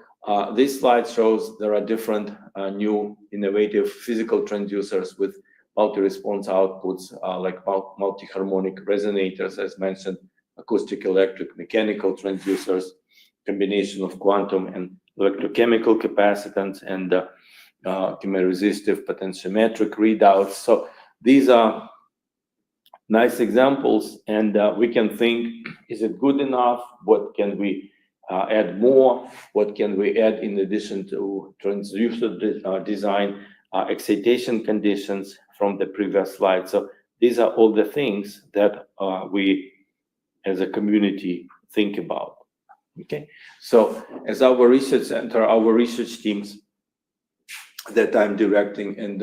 this slide shows there are different new innovative physical transducers with multi-response outputs like multi-harmonic resonators, as mentioned, acoustic, electric, mechanical transducers, combination of quantum and electrochemical capacitance, and chemoresistive potentiometric readouts. So these are nice examples, and we can think, is it good enough? What can we add more? What can we add in addition to transducer design, excitation conditions from the previous slide? So these are all the things that we as a community think about. Okay, so as our research center, our research teams that I'm directing, and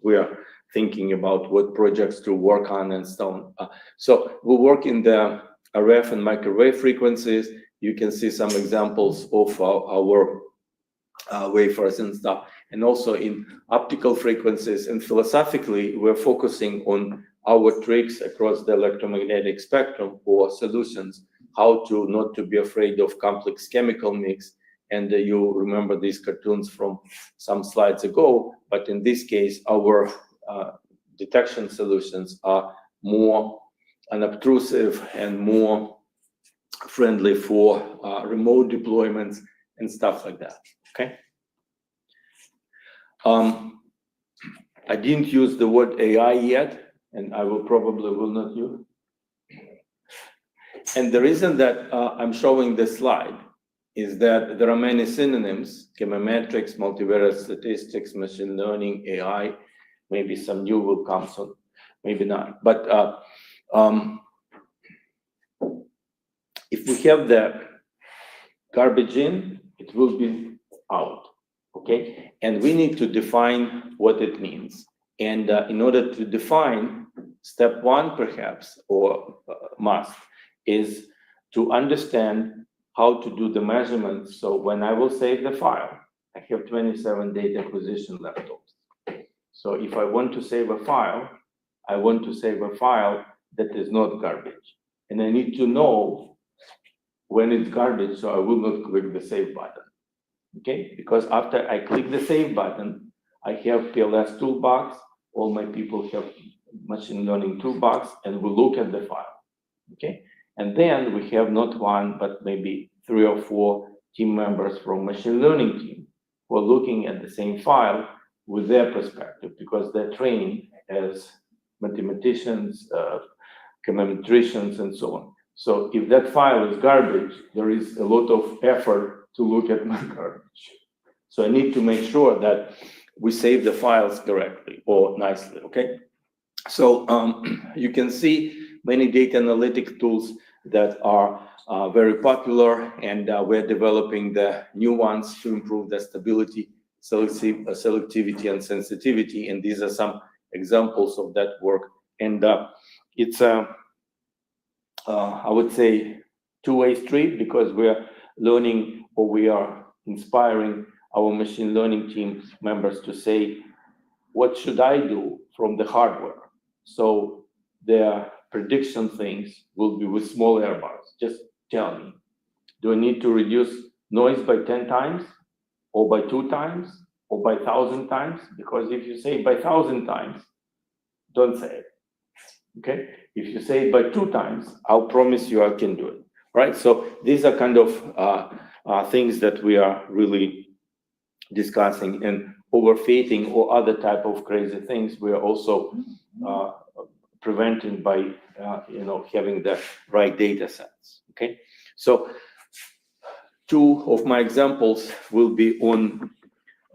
we are thinking about what projects to work on and so on. So we work in the RF and microwave frequencies. You can see some examples of our wafers and stuff, and also in optical frequencies. And philosophically, we're focusing on our tricks across the electromagnetic spectrum for solutions, how to not to be afraid of complex chemical mix. And you remember these cartoons from some slides ago, but in this case, our detection solutions are more unobtrusive and more friendly for remote deployments and stuff like that, okay? I didn't use the word AI yet, and I probably will not use. And the reason that I'm showing this slide is that there are many synonyms: chemometrics, multivariate statistics, machine learning, AI. Maybe some new will come soon, maybe not. But if we have the garbage in, it will be out, okay? And we need to define what it means. And in order to define, step one, perhaps, or must, is to understand how to do the measurements. So when I will save the file, I have 27 data acquisition laptops. So if I want to save a file, I want to save a file that is not garbage. And I need to know when it's garbage, so I will not click the save button, okay? Because after I click the save button, I have PLS toolbox, all my people have machine learning toolbox, and we look at the file, okay? And then we have not one, but maybe 3 or 4 team members from machine learning team who are looking at the same file with their perspective, because they're trained as mathematicians, chemometricians, and so on. So if that file is garbage, there is a lot of effort to look at my garbage. So I need to make sure that we save the files correctly or nicely, okay? So you can see many data analytic tools that are very popular, and we're developing the new ones to improve the stability, selectivity, and sensitivity. And these are some examples of that work. And it's I would say two-way street, because we're learning, or we are inspiring our machine learning team members to say, what should I do from the hardware? So their prediction things will be with small error bars. Just tell me, do I need to reduce noise by 10 times, or by 2 times, or by 1,000 times? Because if you say by 1,000 times, don't say it, okay? If you say it by 2 times, I'll promise you I can do it, right? So these are kind of things that we are really discussing. And overfitting or other type of crazy things, we are also preventing by having the right data sets, okay? So 2 of my examples will be on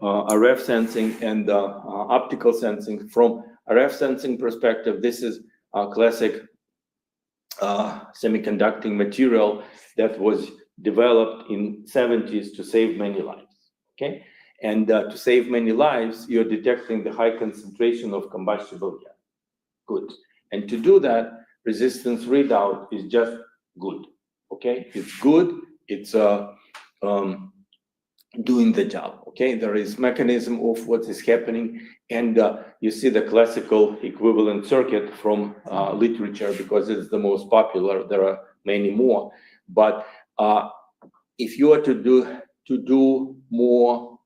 RF sensing and optical sensing. From RF sensing perspective, this is a classic semiconducting material that was developed in 70s to save many lives, okay? And to save many lives, you're detecting the high concentration of combustible gas. Good. And to do that, resistance readout is just good, okay? It's good, it's doing the job, okay? There is mechanism of what is happening, and you see the classical equivalent circuit from literature, because it's the most popular. There are many more, but if you are to do more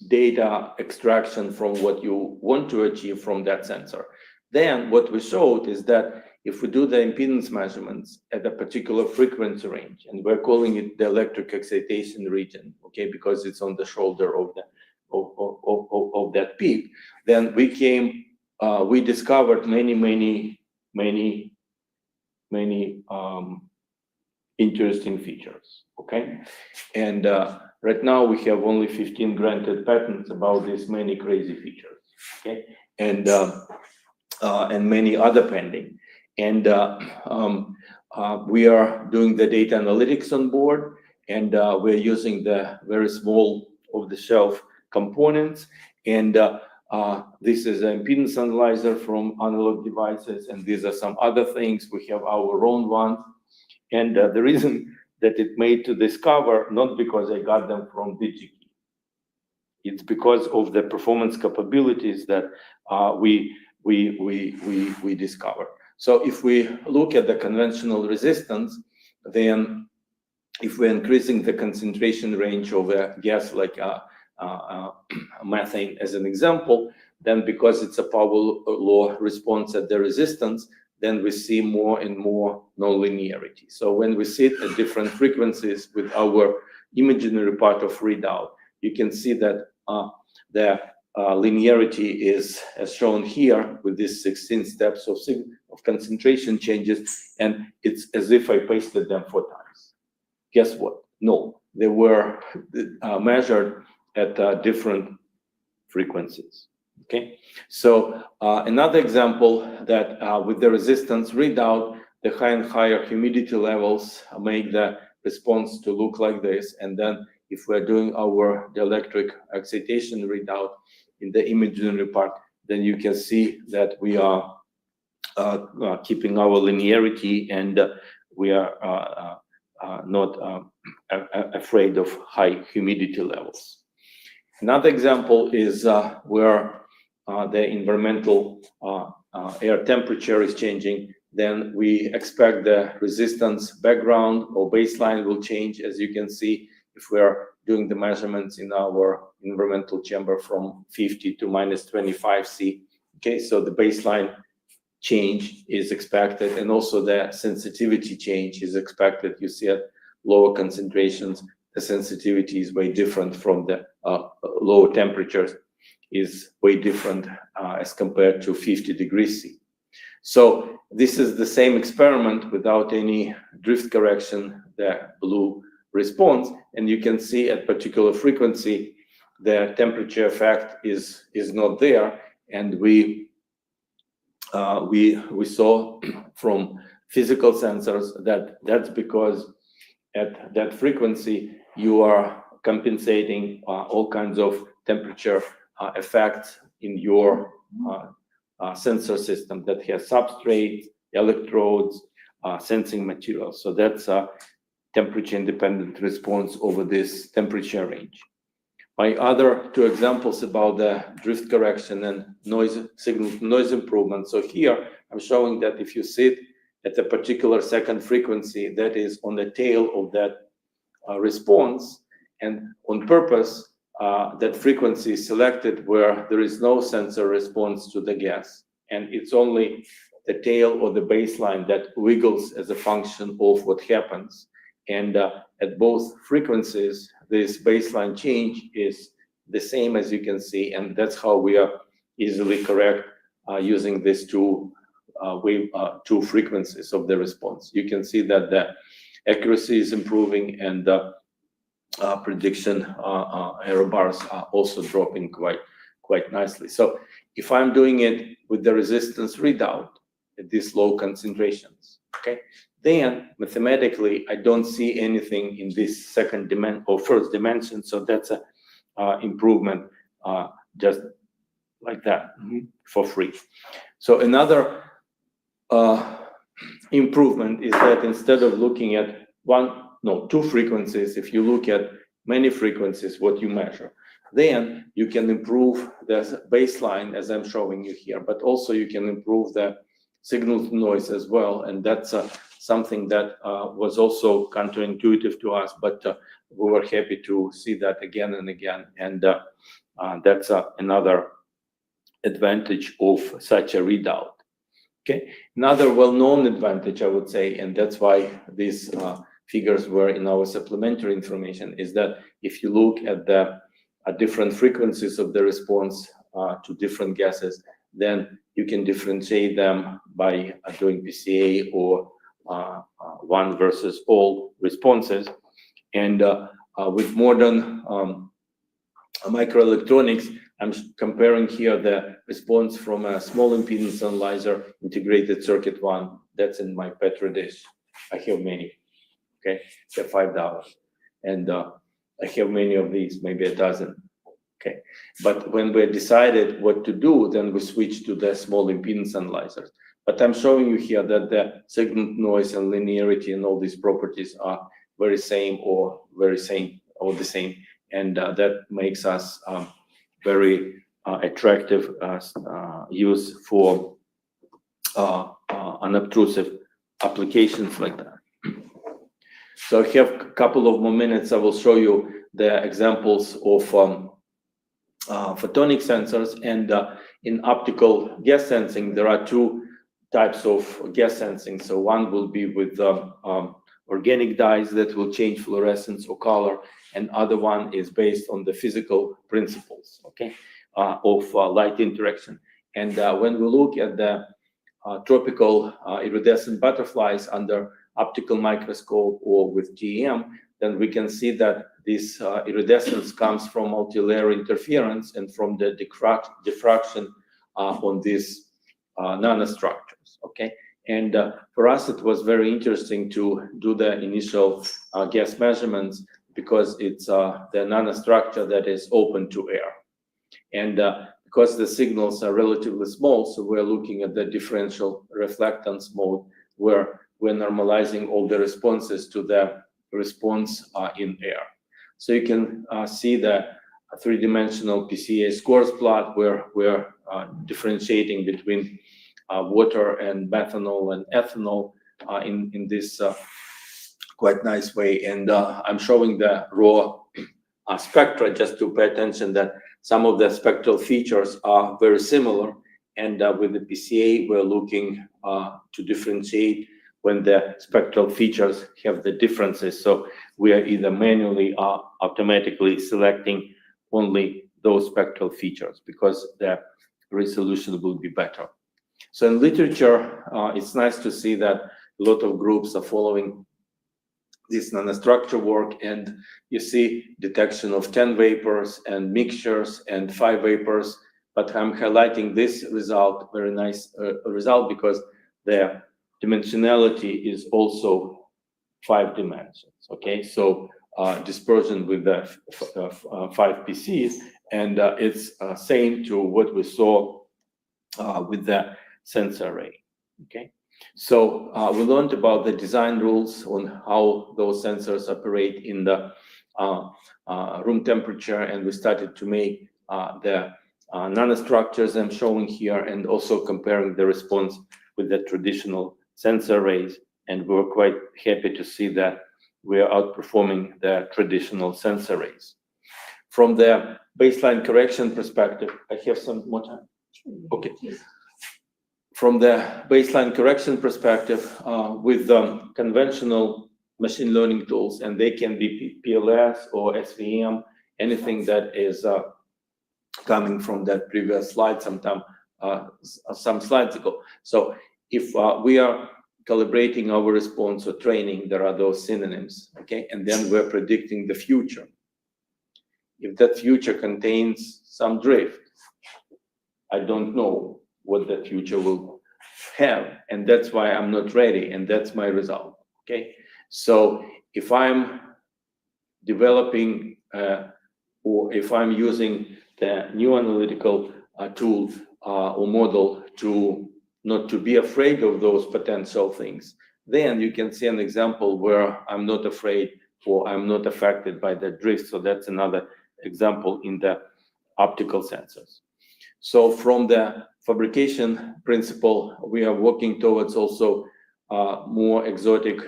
data extraction from what you want to achieve from that sensor, then what we showed is that if we do the impedance measurements at a particular frequency range, and we're calling it the electric excitation region, okay, because it's on the shoulder of the of that peak, then we came we discovered many interesting features, okay? And right now we have only 15 granted patents about these many crazy features, okay? And many other pending. And we are doing the data analytics on board, and we're using the very small off-the-shelf components. And this is an impedance analyzer from analog devices, and these are some other things. We have our own one. And the reason that it made to discover, not because I got them from DigiKey, it's because of the performance capabilities that we discovered. So if we look at the conventional resistance, then if we're increasing the concentration range of a gas like methane as an example, then because it's a power law response at the resistance, then we see more and more nonlinearity. So when we sit at different frequencies with our imaginary part of readout, you can see that the linearity is as shown here with these 16 steps of concentration changes, and it's as if I pasted them 4 times. Guess what? No, they were measured at different frequencies. Okay, so another example that with the resistance readout, the higher and higher humidity levels make the response to look like this. And then if we're doing our dielectric excitation readout in the imaginary part, then you can see that we are keeping our linearity, and we are not afraid of high humidity levels. Another example is where the environmental air temperature is changing, then we expect the resistance background or baseline will change, as you can see, if we're doing the measurements in our environmental chamber from 50 to -25 C. Okay, so the baseline change is expected, and also the sensitivity change is expected. You see at lower concentrations, the sensitivity is way different from the lower temperatures, is way different as compared to 50 degrees C. So this is the same experiment without any drift correction, the blue response, and you can see at particular frequency, the temperature effect is not there, and we saw from physical sensors that that's because at that frequency you are compensating all kinds of temperature effects in your sensor system that has substrate, electrodes, sensing materials. So that's a temperature independent response over this temperature range. My other 2 examples about the drift correction and signal to noise improvement. So here I'm showing that if you sit at a particular second frequency that is on the tail of that response, and on purpose that frequency is selected where there is no sensor response to the gas, and it's only the tail or the baseline that wiggles as a function of what happens. And at both frequencies, this baseline change is the same, as you can see, and that's how we are easily correct using these two frequencies of the response. You can see that the accuracy is improving, and the prediction error bars are also dropping quite nicely. So if I'm doing it with the resistance readout at these low concentrations, okay, then mathematically I don't see anything in this second dimension or first dimension. So that's a improvement just like that for free. So another improvement is that instead of looking at 2 frequencies, if you look at many frequencies, what you measure, then you can improve the baseline, as I'm showing you here, but also you can improve the signal to noise as well. And that's something that was also counterintuitive to us, but we were happy to see that again and again. And that's another advantage of such a readout. Okay, another well-known advantage, I would say, and that's why these figures were in our supplementary information, is that if you look at the different frequencies of the response to different gases, then you can differentiate them by doing PCA or one versus all responses. And with modern microelectronics, I'm comparing here the response from a small impedance analyzer, integrated circuit one, that's in my Petri dish. I have many, okay? They're $5. And I have many of these, maybe a dozen, okay? But when we decided what to do, then we switched to the small impedance analyzers. But I'm showing you here that the signal noise and linearity and all these properties are very same or the same. And that makes us very attractive use for unobtrusive applications like that. So I have a couple of more minutes. I will show you the examples of photonic sensors. And in optical gas sensing, there are two types of gas sensing. So one will be with organic dyes that will change fluorescence or color, and other one is based on the physical principles, okay, of light interaction. And when we look at the tropical iridescent butterflies under optical microscope or with TEM, then we can see that this iridescence comes from multi-layer interference and from the diffraction on these nanostructures, okay? And for us, it was very interesting to do the initial gas measurements because it's the nanostructure that is open to air. And because the signals are relatively small, so we're looking at the differential reflectance mode where we're normalizing all the responses to the response in air. So you can see the three-dimensional PCA scores plot where we're differentiating between water and methanol and ethanol in this quite nice way. And I'm showing the raw spectra just to pay attention that some of the spectral features are very similar. And with the PCA, we're looking to differentiate when the spectral features have the differences. So we are either manually or automatically selecting only those spectral features because the resolution will be better. So in literature, it's nice to see that a lot of groups are following this nanostructure work, and you see detection of 10 vapors and mixtures and 5 vapors. But I'm highlighting this result, very nice result, because the dimensionality is also 5 dimensions, okay? So dispersion with the 5 PCs, and it's same to what we saw with the sensor array, okay? So we learned about the design rules on how those sensors operate in the room temperature, and we started to make the nanostructures I'm showing here, and also comparing the response with the traditional sensor arrays. And we're quite happy to see that we are outperforming the traditional sensor arrays. From the baseline correction perspective, I have some more time. Okay. From the baseline correction perspective, with conventional machine learning tools, and they can be PLS or SVM, anything that is coming from that previous slide some slides ago. So if we are calibrating our response or training, there are those synonyms, okay? And then we're predicting the future. If that future contains some drift, I don't know what the future will have, and that's why I'm not ready, and that's my result, okay? So if I'm developing or if I'm using the new analytical tool or model to not to be afraid of those potential things, then you can see an example where I'm not afraid or I'm not affected by the drift. So that's another example in the optical sensors. So from the fabrication principle, we are working towards also more exotic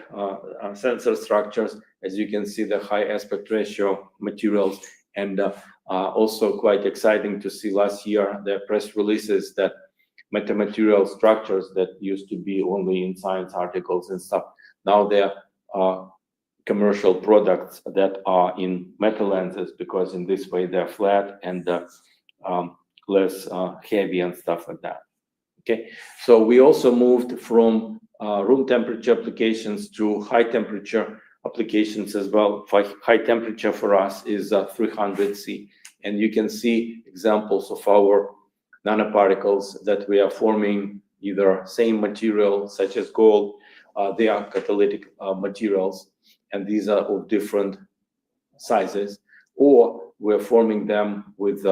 sensor structures. As you can see, the high aspect ratio materials, and also quite exciting to see last year the press releases that metamaterial structures that used to be only in science articles and stuff, now there are commercial products that are in metal lenses, because in this way they're flat and less heavy and stuff like that. Okay, so we also moved from room temperature applications to high temperature applications as well. High temperature for us is 300 C, and you can see examples of our nanoparticles that we are forming, either same material such as gold. They are catalytic materials, and these are of different sizes, or we're forming them with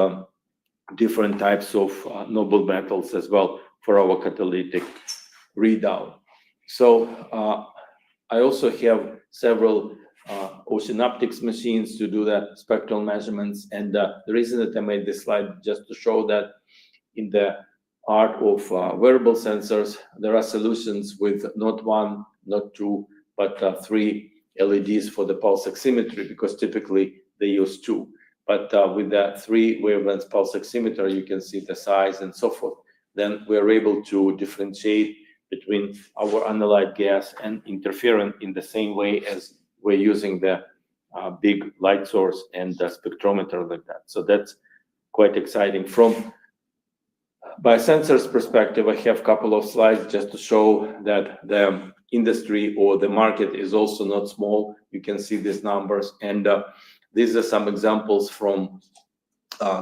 different types of noble metals as well for our catalytic readout. So I also have several ocean optics machines to do the spectral measurements, and the reason that I made this slide just to show that in the art of wearable sensors, there are solutions with not one, not two, but 3 LEDs for the pulse oximetry, because typically they use 2. But with the 3 wavelength pulse oximeter, you can see the size and so forth. Then we're able to differentiate between our analyte gas and interferon in the same way as we're using the big light source and the spectrometer like that. So that's quite exciting. From biosensors perspective, I have a couple of slides just to show that the industry or the market is also not small. You can see these numbers, and these are some examples from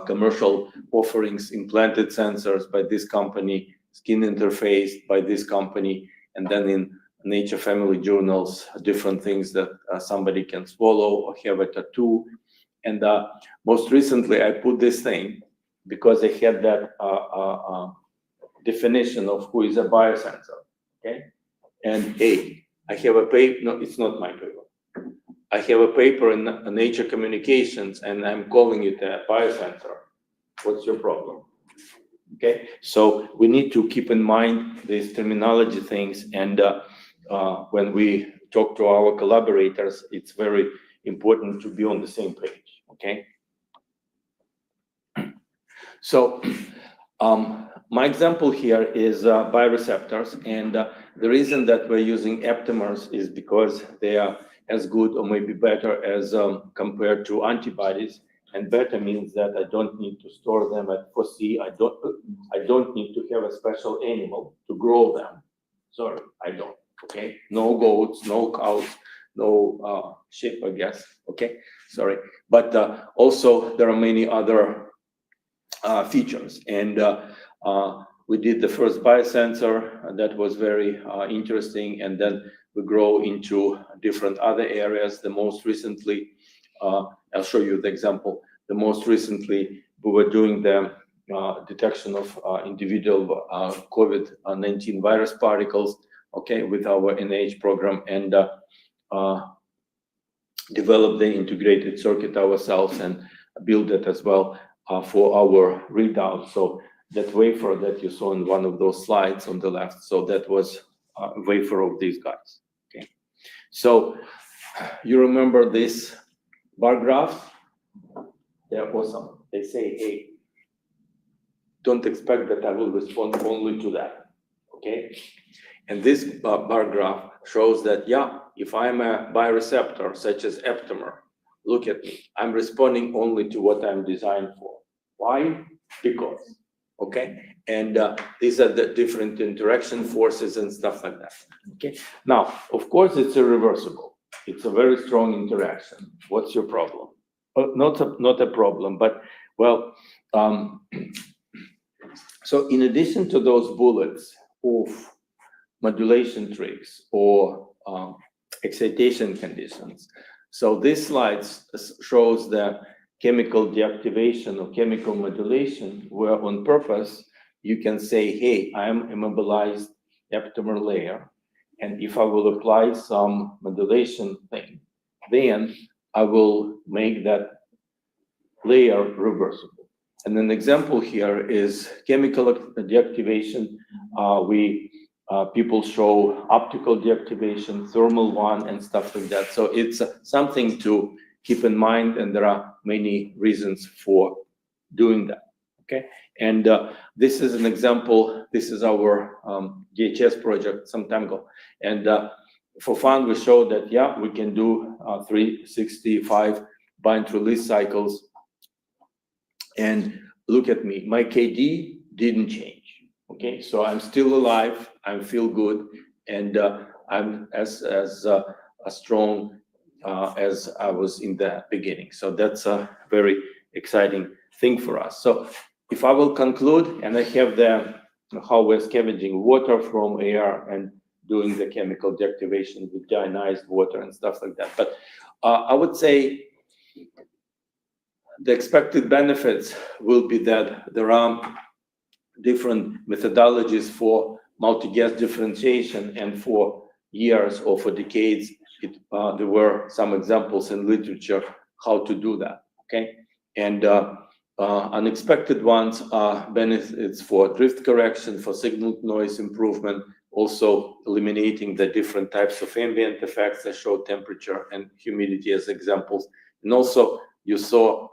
commercial offerings: implanted sensors by this company, skin interface by this company, and then in Nature family journals, different things that somebody can swallow or have a tattoo. And most recently, I put this thing because I had that definition of who is a biosensor. Okay, and hey, I have a paper. No, it's not my paper. I have a paper in Nature Communications, and I'm calling it a biosensor. What's your problem? Okay, so we need to keep in mind these terminology things, and when we talk to our collaborators, it's very important to be on the same page. Okay, so my example here is bioreceptors, and the reason that we're using aptamers is because they are as good or maybe better as compared to antibodies. And better means that I don't need to store them at foresee. I don't need to have a special animal to grow them. Sorry, I don't. Okay, no goats, no cows, no sheep, I guess. Okay, sorry, but also there are many other features, and we did the first biosensor that was very interesting, and then we grow into different other areas. The most recently, I'll show you the example. The most recently, we were doing the detection of individual COVID-19 virus particles, okay, with our NIH program, and develop the integrated circuit ourselves and build it as well for our readout. So that wafer that you saw in one of those slides on the left, so that was a wafer of these guys. Okay, so you remember this bar graph? They're awesome. They say, hey, don't expect that I will respond only to that. Okay, and this bar graph shows that, yeah, if I'm a bioreceptor such as aptamer, look at me, I'm responding only to what I'm designed for. Why? Because, okay, and these are the different interaction forces and stuff like that. Okay, now of course it's irreversible. It's a very strong interaction. What's your problem? Not a problem, but well, so in addition to those bullets of modulation tricks or excitation conditions, so this slide shows the chemical deactivation or chemical modulation, where on purpose you can say, hey, I am immobilized aptamer layer, and if I will apply some modulation thing, then I will make that layer reversible. And an example here is chemical deactivation. People show optical deactivation, thermal one, and stuff like that. So it's something to keep in mind, and there are many reasons for doing that. Okay, and this is an example. This is our DHS project some time ago, and for fun, we showed that, yeah, we can do 365 bind release cycles. And look at me, my KD didn't change. Okay, so I'm still alive, I feel good, and I'm as strong as I was in the beginning. So that's a very exciting thing for us. So if I will conclude, and I have the how we're scavenging water from air and doing the chemical deactivation with deionized water and stuff like that. But I would say the expected benefits will be that there are different methodologies for multi-gas differentiation, and for years or for decades, there were some examples in literature how to do that, okay? And unexpected ones are benefits for drift correction, for signal noise improvement, also eliminating the different types of ambient effects. I showed temperature and humidity as examples. And also you saw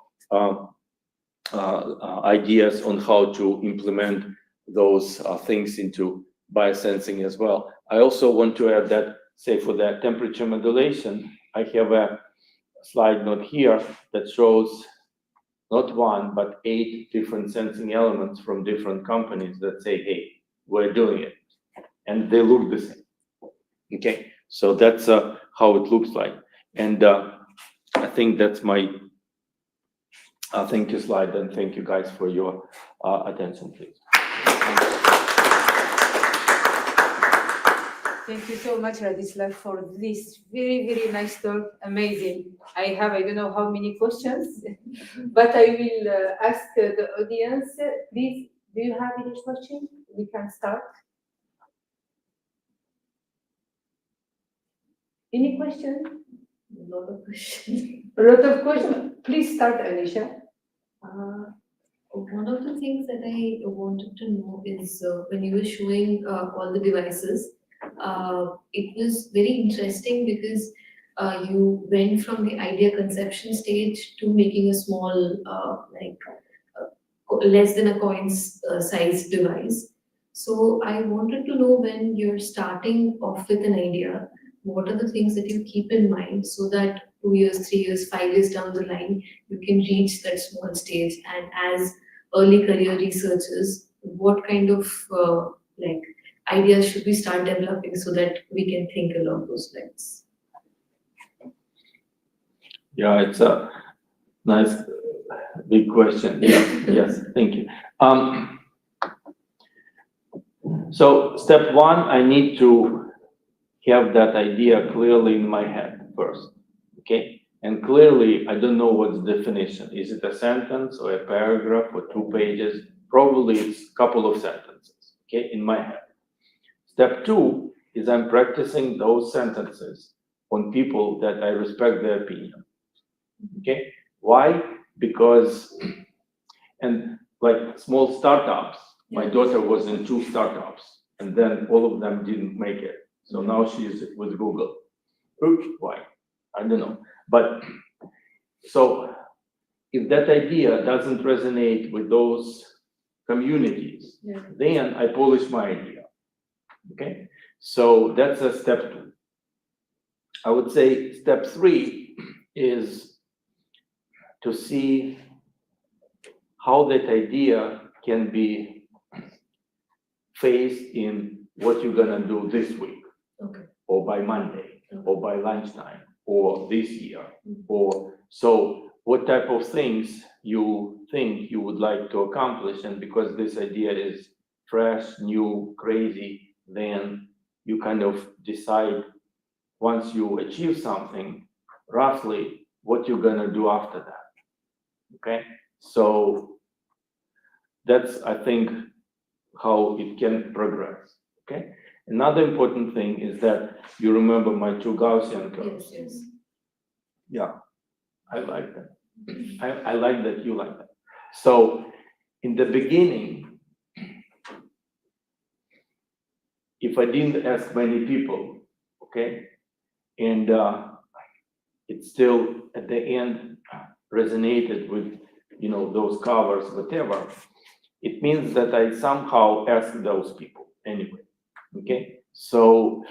ideas on how to implement those things into biosensing as well. I also want to add that, say, for the temperature modulation, I have a slide note here that shows not one, but 8 different sensing elements from different companies that say, hey, we're doing it. And they look the same. Okay, so that's how it looks like. And I think that's my thank you slide, and thank you guys for your attention, please. Thank you so much, Radislav, for this very, very nice talk. Amazing. I don't know how many questions, but I will ask the audience. Please, do you have any question? We can start. Any question? A lot of questions. A lot of questions. Please start, Anisha. One of the things that I wanted to know is when you were showing all the devices, it was very interesting because you went from the idea conception stage to making a small, less than a coin's size device. So I wanted to know, when you're starting off with an idea, what are the things that you keep in mind so that 2 years, 3 years, 5 years down the line, you can reach that small stage? And as early career researchers, what kind of ideas should we start developing so that we can think along those lines? Yeah, it's a nice big question. Yes, thank you. So step one, I need to have that idea clearly in my head first, okay? And clearly, I don't know what's the definition. Is it a sentence or a paragraph or 2 pages? Probably it's a couple of sentences, okay, in my head. Step two is I'm practicing those sentences on people that I respect their opinion, okay? Why? Because, and like small startups, my daughter was in 2 startups, and then all of them didn't make it. So now she's with Google. Oops, why? I don't know. But so if that idea doesn't resonate with those communities, then I polish my idea. Okay? So that's a step 2. I would say step 3 is to see how that idea can be faced in what you're gonna do this week, Okay. or by Monday, or by lunchtime, or this year, or so what type of things you think you would like to accomplish. And because this idea is fresh, new, crazy, then you kind of decide, once you achieve something, roughly what you're gonna do after that. Okay, so that's, I think, how it can progress. Okay, another important thing is that you remember my 2 Gaussian curves. Yes. Yeah, I like that. I like that you like that. So in the beginning, if I didn't ask many people, okay, and it still at the end resonated with, you know, those covers, whatever, it means that I somehow asked those people anyway. Okay, so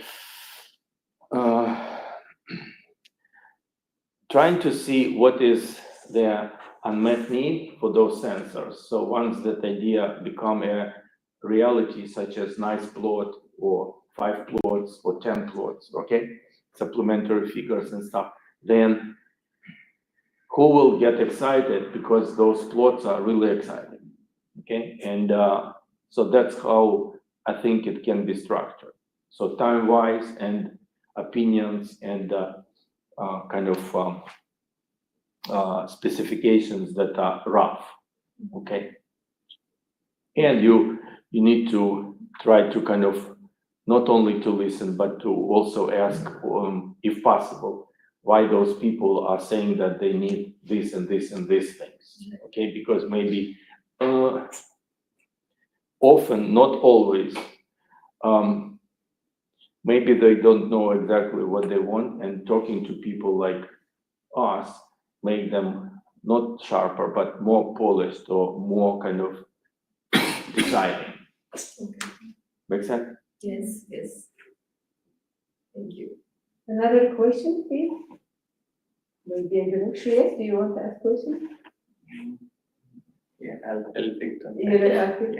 trying to see what is the unmet need for those sensors. So once that idea become a reality, such as nice plot or 5 plots or 10 plots, okay, supplementary figures and stuff, then who will get excited because those plots are really exciting, okay? And so that's how I think it can be structured. So time-wise and opinions and kind of specifications that are rough, okay? And you need to try to kind of not only to listen, but to also ask, if possible, why those people are saying that they need this and this and these things, okay? Because maybe often, not always, maybe they don't know exactly what they want, and talking to people like us make them not sharper, but more polished or more kind of deciding. Okay. Make sense? Yes, yes. Thank you. Another question, please? Maybe I don't know. Shreyas, do you want to ask question? Yeah, I'll take that. You will ask it?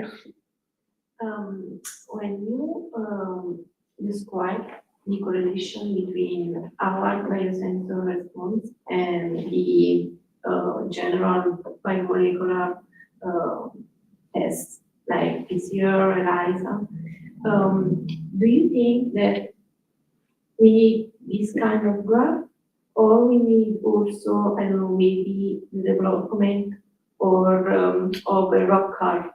When you describe the correlation between our biosensor response and the general biomolecular tests like PCR, ELISA, do you think that we need this kind of graph, or we need also, I don't know, maybe the development or of a rock car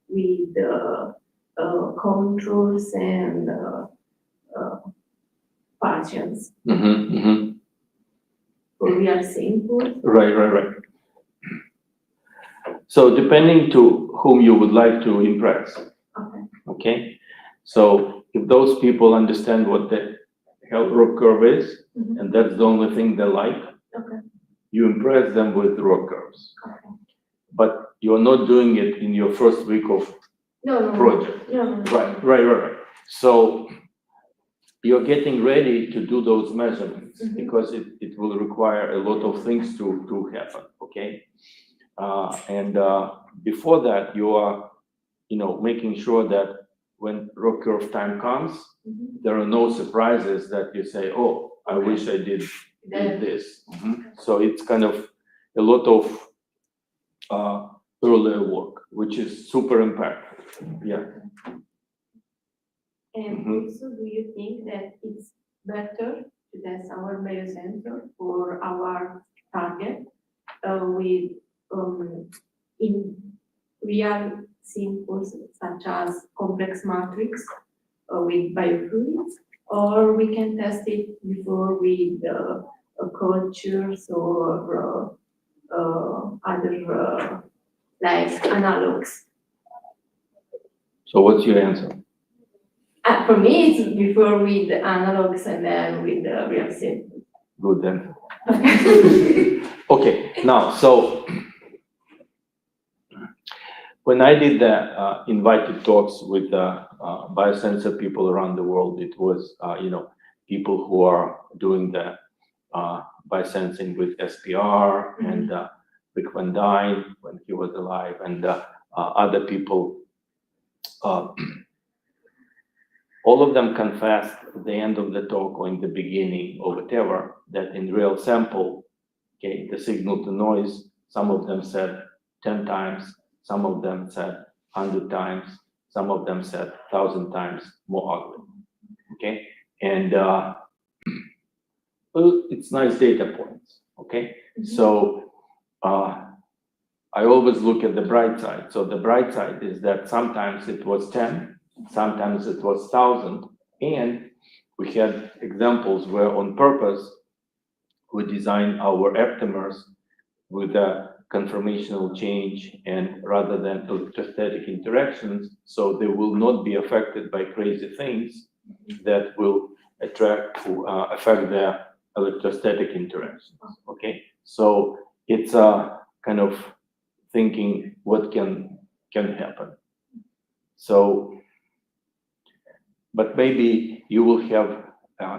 with controls and functions for real samples? Right. So depending to whom you would like to impress, Okay. okay? So if those people understand what the health rock curve is, Mhm. and that's the only thing they like, Okay. you impress them with rock curves. Okay. But you're not doing it in your first week of No. project. No. Right. So you're getting ready to do those measurements Mhm. because it will require a lot of things to happen, okay? And before that, you are, making sure that when rock curve time comes, Mhm. there are no surprises that you say, oh, I wish I did this. So it's kind of a lot of earlier work, which is super impactful. Yeah. And Mhm. also, do you think that it's better to test our biosensor for our target with in real samples such as complex matrix with biofluids, or we can test it before with cultures or other like analogs? So what's your answer? For me, it's before with the analogs and then with the real samples. Good then. Okay, now, so when I did the invited talks with biosensor people around the world, it was, people who are doing the biosensing with SPR and Rick Van Dyne when he was alive, and other people. All of them confessed at the end of the talk or in the beginning or whatever that in real sample, okay, the signal to noise, some of them said 10 times, some of them said 100 times, some of them said 1,000 times more ugly, okay? And well, it's nice data points, okay? So I always look at the bright side. So the bright side is that sometimes it was 10, sometimes it was 1,000, and we had examples where on purpose we designed our aptamers with a conformational change and rather than electrostatic interactions, so they will not be affected by crazy things that will affect their electrostatic interactions, okay? So it's a kind of thinking what can happen. So, but maybe you will have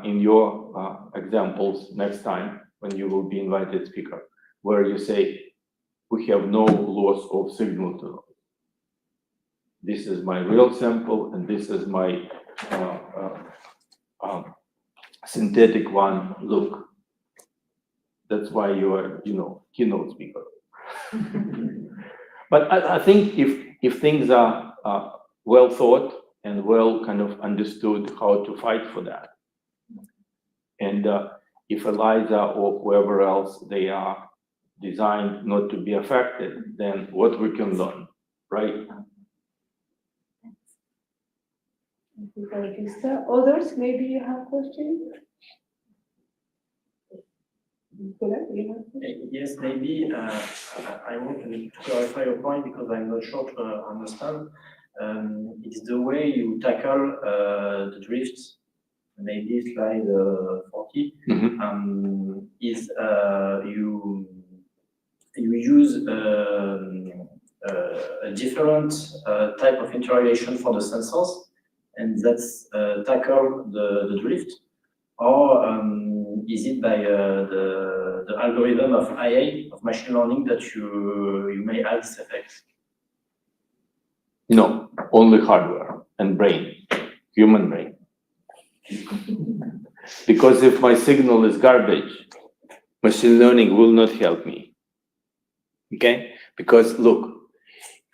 in your examples next time when you will be invited speaker, where you say, we have no loss of signal to noise. This is my real sample, and this is my synthetic one. Look, that's why you are, keynote speaker. But I think if things are well thought and well kind of understood how to fight for that, and if ELISA or whoever else they are designed not to be affected, then what we can learn, right? Thank you, sir. Others, maybe you have questions? Nicolas, you have questions? Yes, maybe I want to clarify your point because I'm not sure to understand. It's the way you tackle the drifts, maybe slide 40, is you use a different type of interrogation for the sensors, and that's tackle the drift, or is it by the algorithm of IA, of machine learning, that you may have this effect? No, only hardware and brain, human brain. Because if my signal is garbage, machine learning will not help me. Okay? Because look,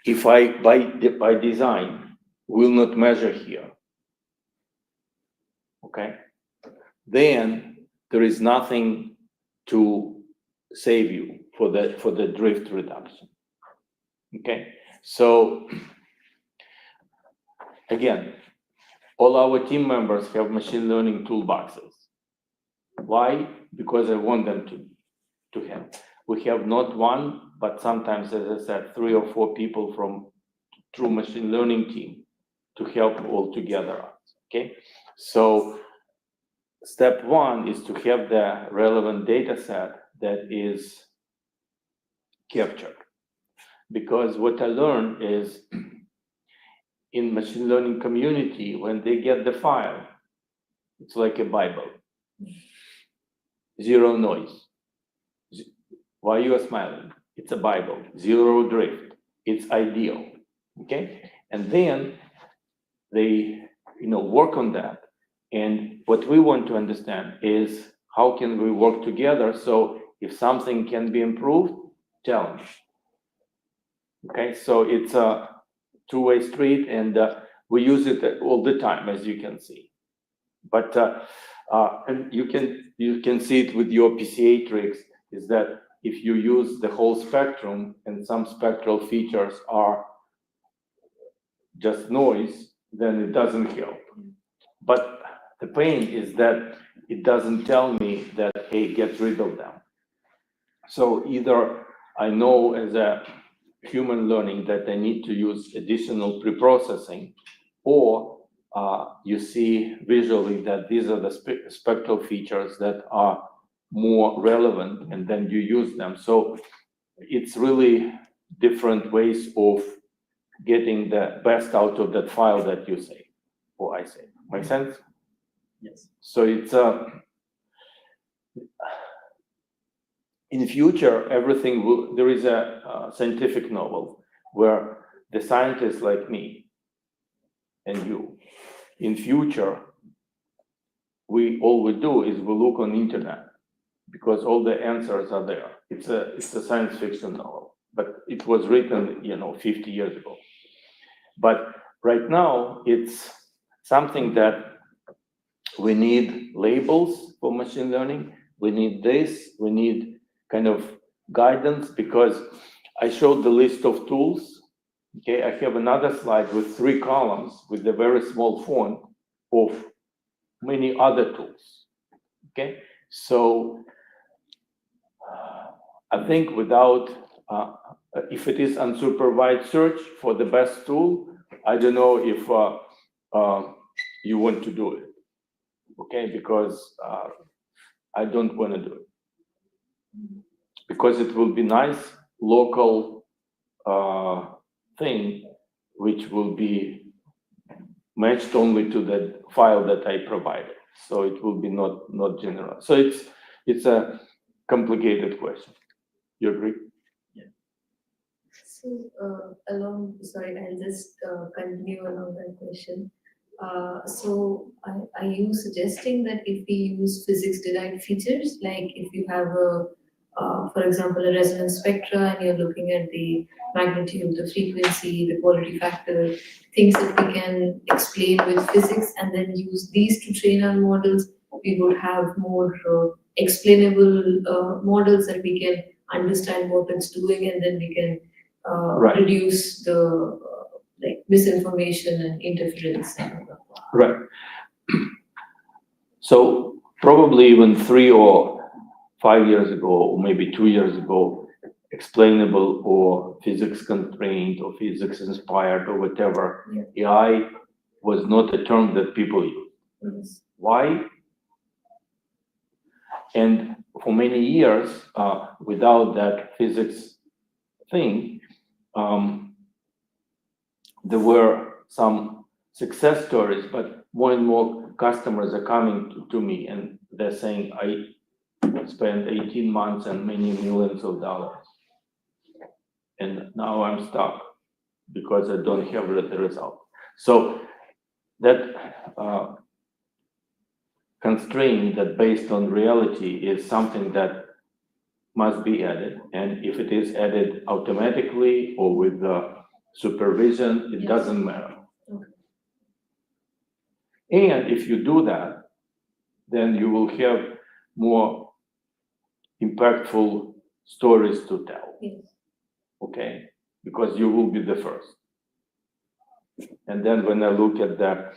if I by design will not measure here, okay, then there is nothing to save you for the drift reduction. Okay? So again, all our team members have machine learning toolboxes. Why? Because I want them to have. We have not one, but sometimes, as I said, 3 or 4 people from true machine learning team to help all together. Okay? So step 1 is to have the relevant data set that is captured. Because what I learned is in machine learning community, when they get the file, it's like a Bible. Zero noise. Why you are smiling? It's a Bible. Zero drift. It's ideal. Okay? And then they, work on that. And what we want to understand is how can we work together so if something can be improved, tell me. Okay? So it's a two-way street, and we use it all the time, as you can see. But and you can see it with your PCA tricks, is that if you use the whole spectrum and some spectral features are just noise, then it doesn't help. But the pain is that it doesn't tell me that, hey, get rid of them. So either I know as a human learning that I need to use additional pre-processing, or you see visually that these are the spectral features that are more relevant, and then you use them. So it's really different ways of getting the best out of that file that you say, or I say. Make sense? Yes. So it's in the future, everything will, there is a scientific novel where the scientists like me and you, in future, all we do is we look on internet because all the answers are there. It's a science fiction novel, but it was written, 50 years ago. But right now, it's something that we need labels for machine learning. We need this. We need kind of guidance, because I showed the list of tools. Okay, I have another slide with 3 columns with a very small font of many other tools. Okay, so I think without, if it is unsupervised search for the best tool, I don't know if you want to do it. Okay, because I don't want to do it. Because it will be nice local thing, which will be matched only to the file that I provided. So it will be not general. So it's a complicated question. You agree? Yeah. Sorry, I'll just continue along that question. So are you suggesting that if we use physics-derived features, like if you have for example, a resonance spectra and you're looking at the magnitude, the frequency, the quality factor, things that we can explain with physics and then use these to train our models, we would have more explainable models that we can understand what it's doing, and then we can Right. reduce the like misinformation and interference. Right. So probably even 3 or 5 years ago, or maybe 2 years ago, explainable or physics constrained or physics inspired or whatever, AI was not a term that people used. Yes. Why? And for many years, without that physics thing, there were some success stories, but more and more customers are coming to me and they're saying, I spent 18 months and many millions of dollars. And now I'm stuck because I don't have the result. So that constraint that based on reality is something that must be added. And if it is added automatically or with supervision, it doesn't matter. Okay. And if you do that, then you will have more impactful stories to tell. Yes. Okay? Because you will be the first. And then when I look at the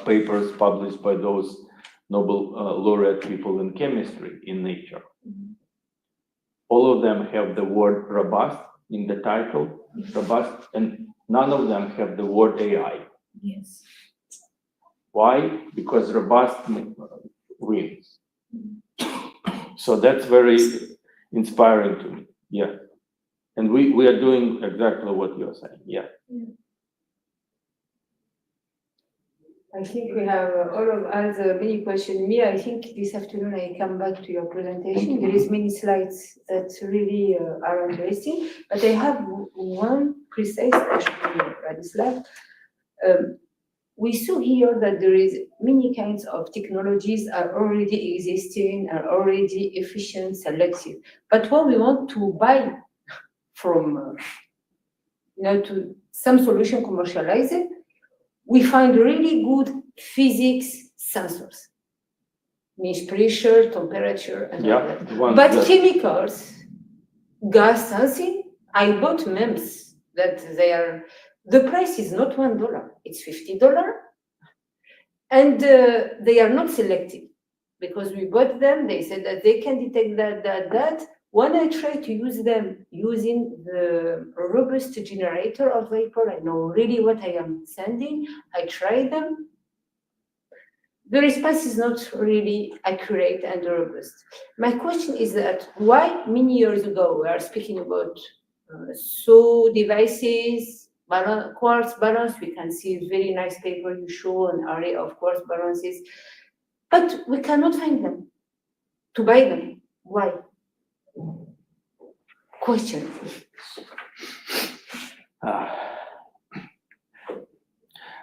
papers published by those Nobel laureate people in chemistry in Nature, all of them have the word robust in the title, robust, and none of them have the word AI. Yes. Why? Because robust wins. So that's very inspiring to me. Yeah. And we are doing exactly what you're saying. Yeah. I think we have all of us many questions. Me, I think this afternoon I come back to your presentation. There is many slides that really are interesting, but I have one precise question, Radislav. We saw here that there is many kinds of technologies are already existing, are already efficient, selective. But when we want to buy from, to some solution commercialize it, we find really good physics sensors, means pressure, temperature, and all that. But chemicals, gas sensing, I bought MEMS that the price is not $1, it's $50. And they are not selective because we bought them, they said that they can detect that. When I try to use them using the robust generator of vapor, I know really what I am sending. I try them. The response is not really accurate and robust. My question is that why many years ago we are speaking about devices, quartz balance. We can see a very nice paper you show an array of quartz balances, but we cannot find them to buy them. Why? Question.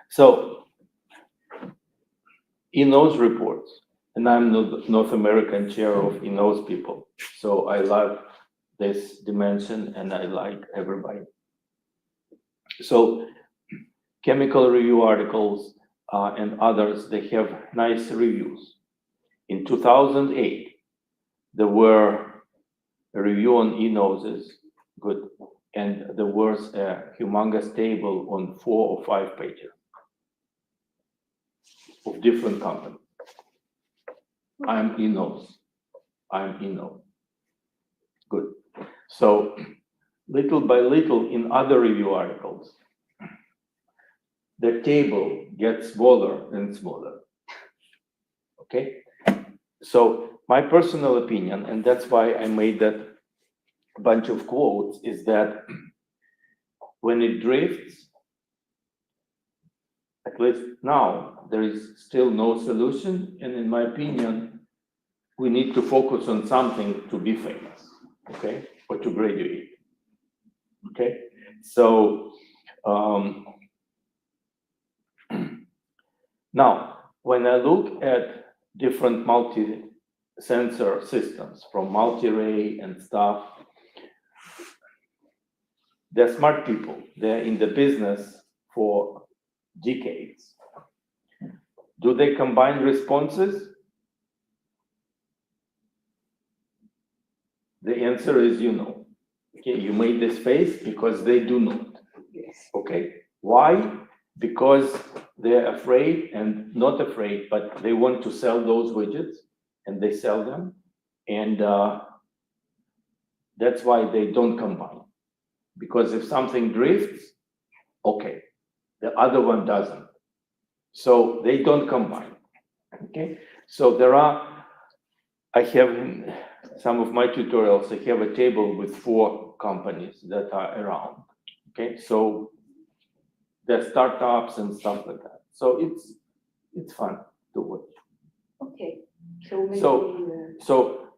So INOS reports, and I'm the North American chair of INOS people, so I love this dimension and I like everybody. So chemical review articles and others, they have nice reviews. In 2008, there were a review on INOSes, good, and there was a humongous table on 4 or 5 pages of different companies. I'm INOS. Good. So little by little in other review articles, the table gets smaller and smaller. Okay? So my personal opinion, and that's why I made that bunch of quotes, is that when it drifts, at least now, there is still no solution, and in my opinion, we need to focus on something to be famous, okay, or to graduate. Okay, so now when I look at different multi-sensor systems from multi-ray and stuff, they're smart people. They're in the business for decades. Do they combine responses? The answer is no. Okay, you made this face because they do not. Yes. Okay, why? Because they're afraid, and not afraid, but they want to sell those widgets, and they sell them, and that's why they don't combine. Because if something drifts, okay, the other one doesn't. So they don't combine. Okay, so I have in some of my tutorials, I have a table with 4 companies that are around. Okay, so they're startups and stuff like that. So it's fun to watch. Okay. So maybe, So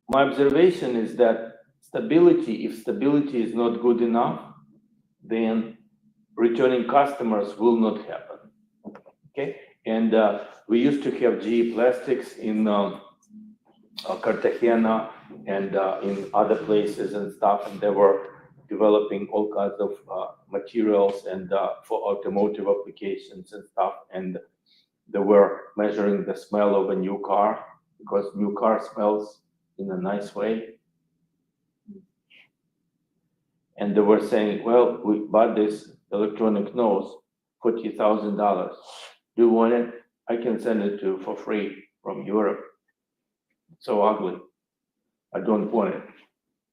my observation is that if stability is not good enough, then returning customers will not happen. Okay, and we used to have GE Plastics in Cartagena and in other places and stuff, and they were developing all kinds of materials and for automotive applications and stuff, and they were measuring the smell of a new car because new car smells in a nice way. And they were saying, well, we bought this electronic nose, $40,000. Do you want it? I can send it to you for free from Europe. It's so ugly. I don't want it.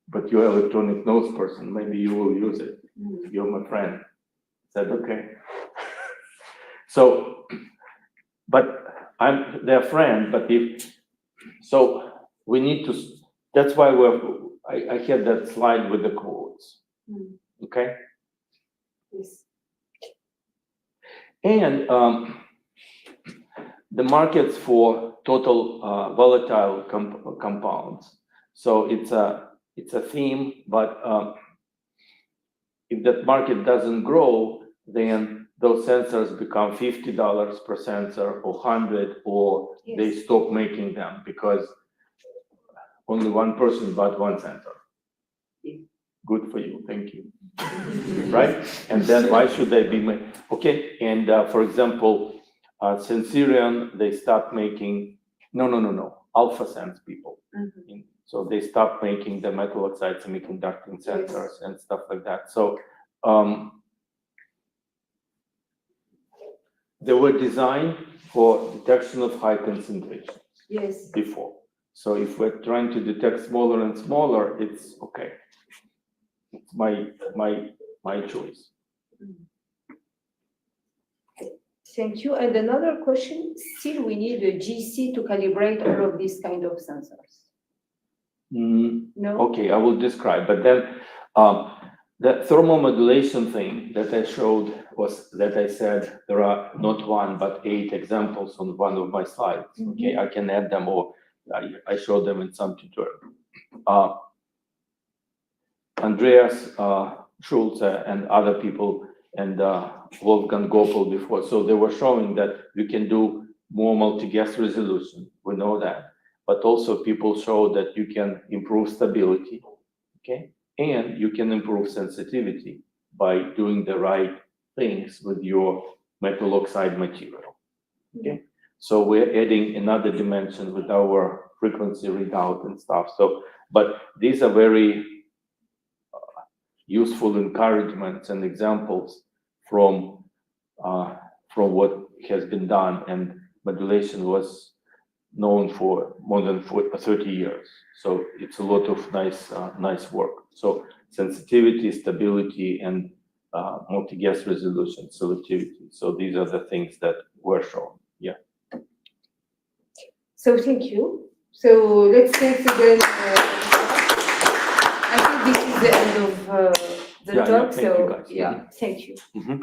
But you're an electronic nose person. Maybe you will use it. You're my friend. I said, okay. So, but I'm their friend, but so we need to, that's why I had that slide with the quotes. Okay? yes. And the markets for total volatile compounds. So it's a theme, but if that market doesn't grow, then those sensors become $50 per sensor or 100, or they Yes. stop making them because only one person bought one sensor. Yeah. Good for you, thank you. Right? And then why should they be made? Okay, and for example, Sensirion, they stopped making, no, Alpha Sense people. So they stopped making the metal oxide semiconducting sensors and stuff like that. So they were designed for detection of high concentrations Yes. before. So if we're trying to detect smaller and smaller, it's okay. It's my choice. Thank you. And another question, still we need a GC to calibrate all of these kind of sensors. No? Okay, I will describe, but then the thermal modulation thing that I showed was that I said there are not 1 but 8 examples on one of my slides. Okay, I can add them, or I showed them in some tutorial. Andreas Schulze and other people and Wolfgang Gopel before, so they were showing that you can do more multi-gas resolution. We know that. But also people show that you can improve stability, okay? And you can improve sensitivity by doing the right things with your metal oxide material, okay? So we're adding another dimension with our frequency readout and stuff. So, but these are very useful encouragements and examples from what has been done, and modulation was known for more than 30 years. So it's a lot of nice work. So sensitivity, stability, and multi-gas resolution, selectivity. So these are the things that were shown. Yeah. So thank you. So let's thanks again. I think this is the end of the Yeah, talk. thank you, guys. Yeah, thank you. Mhm.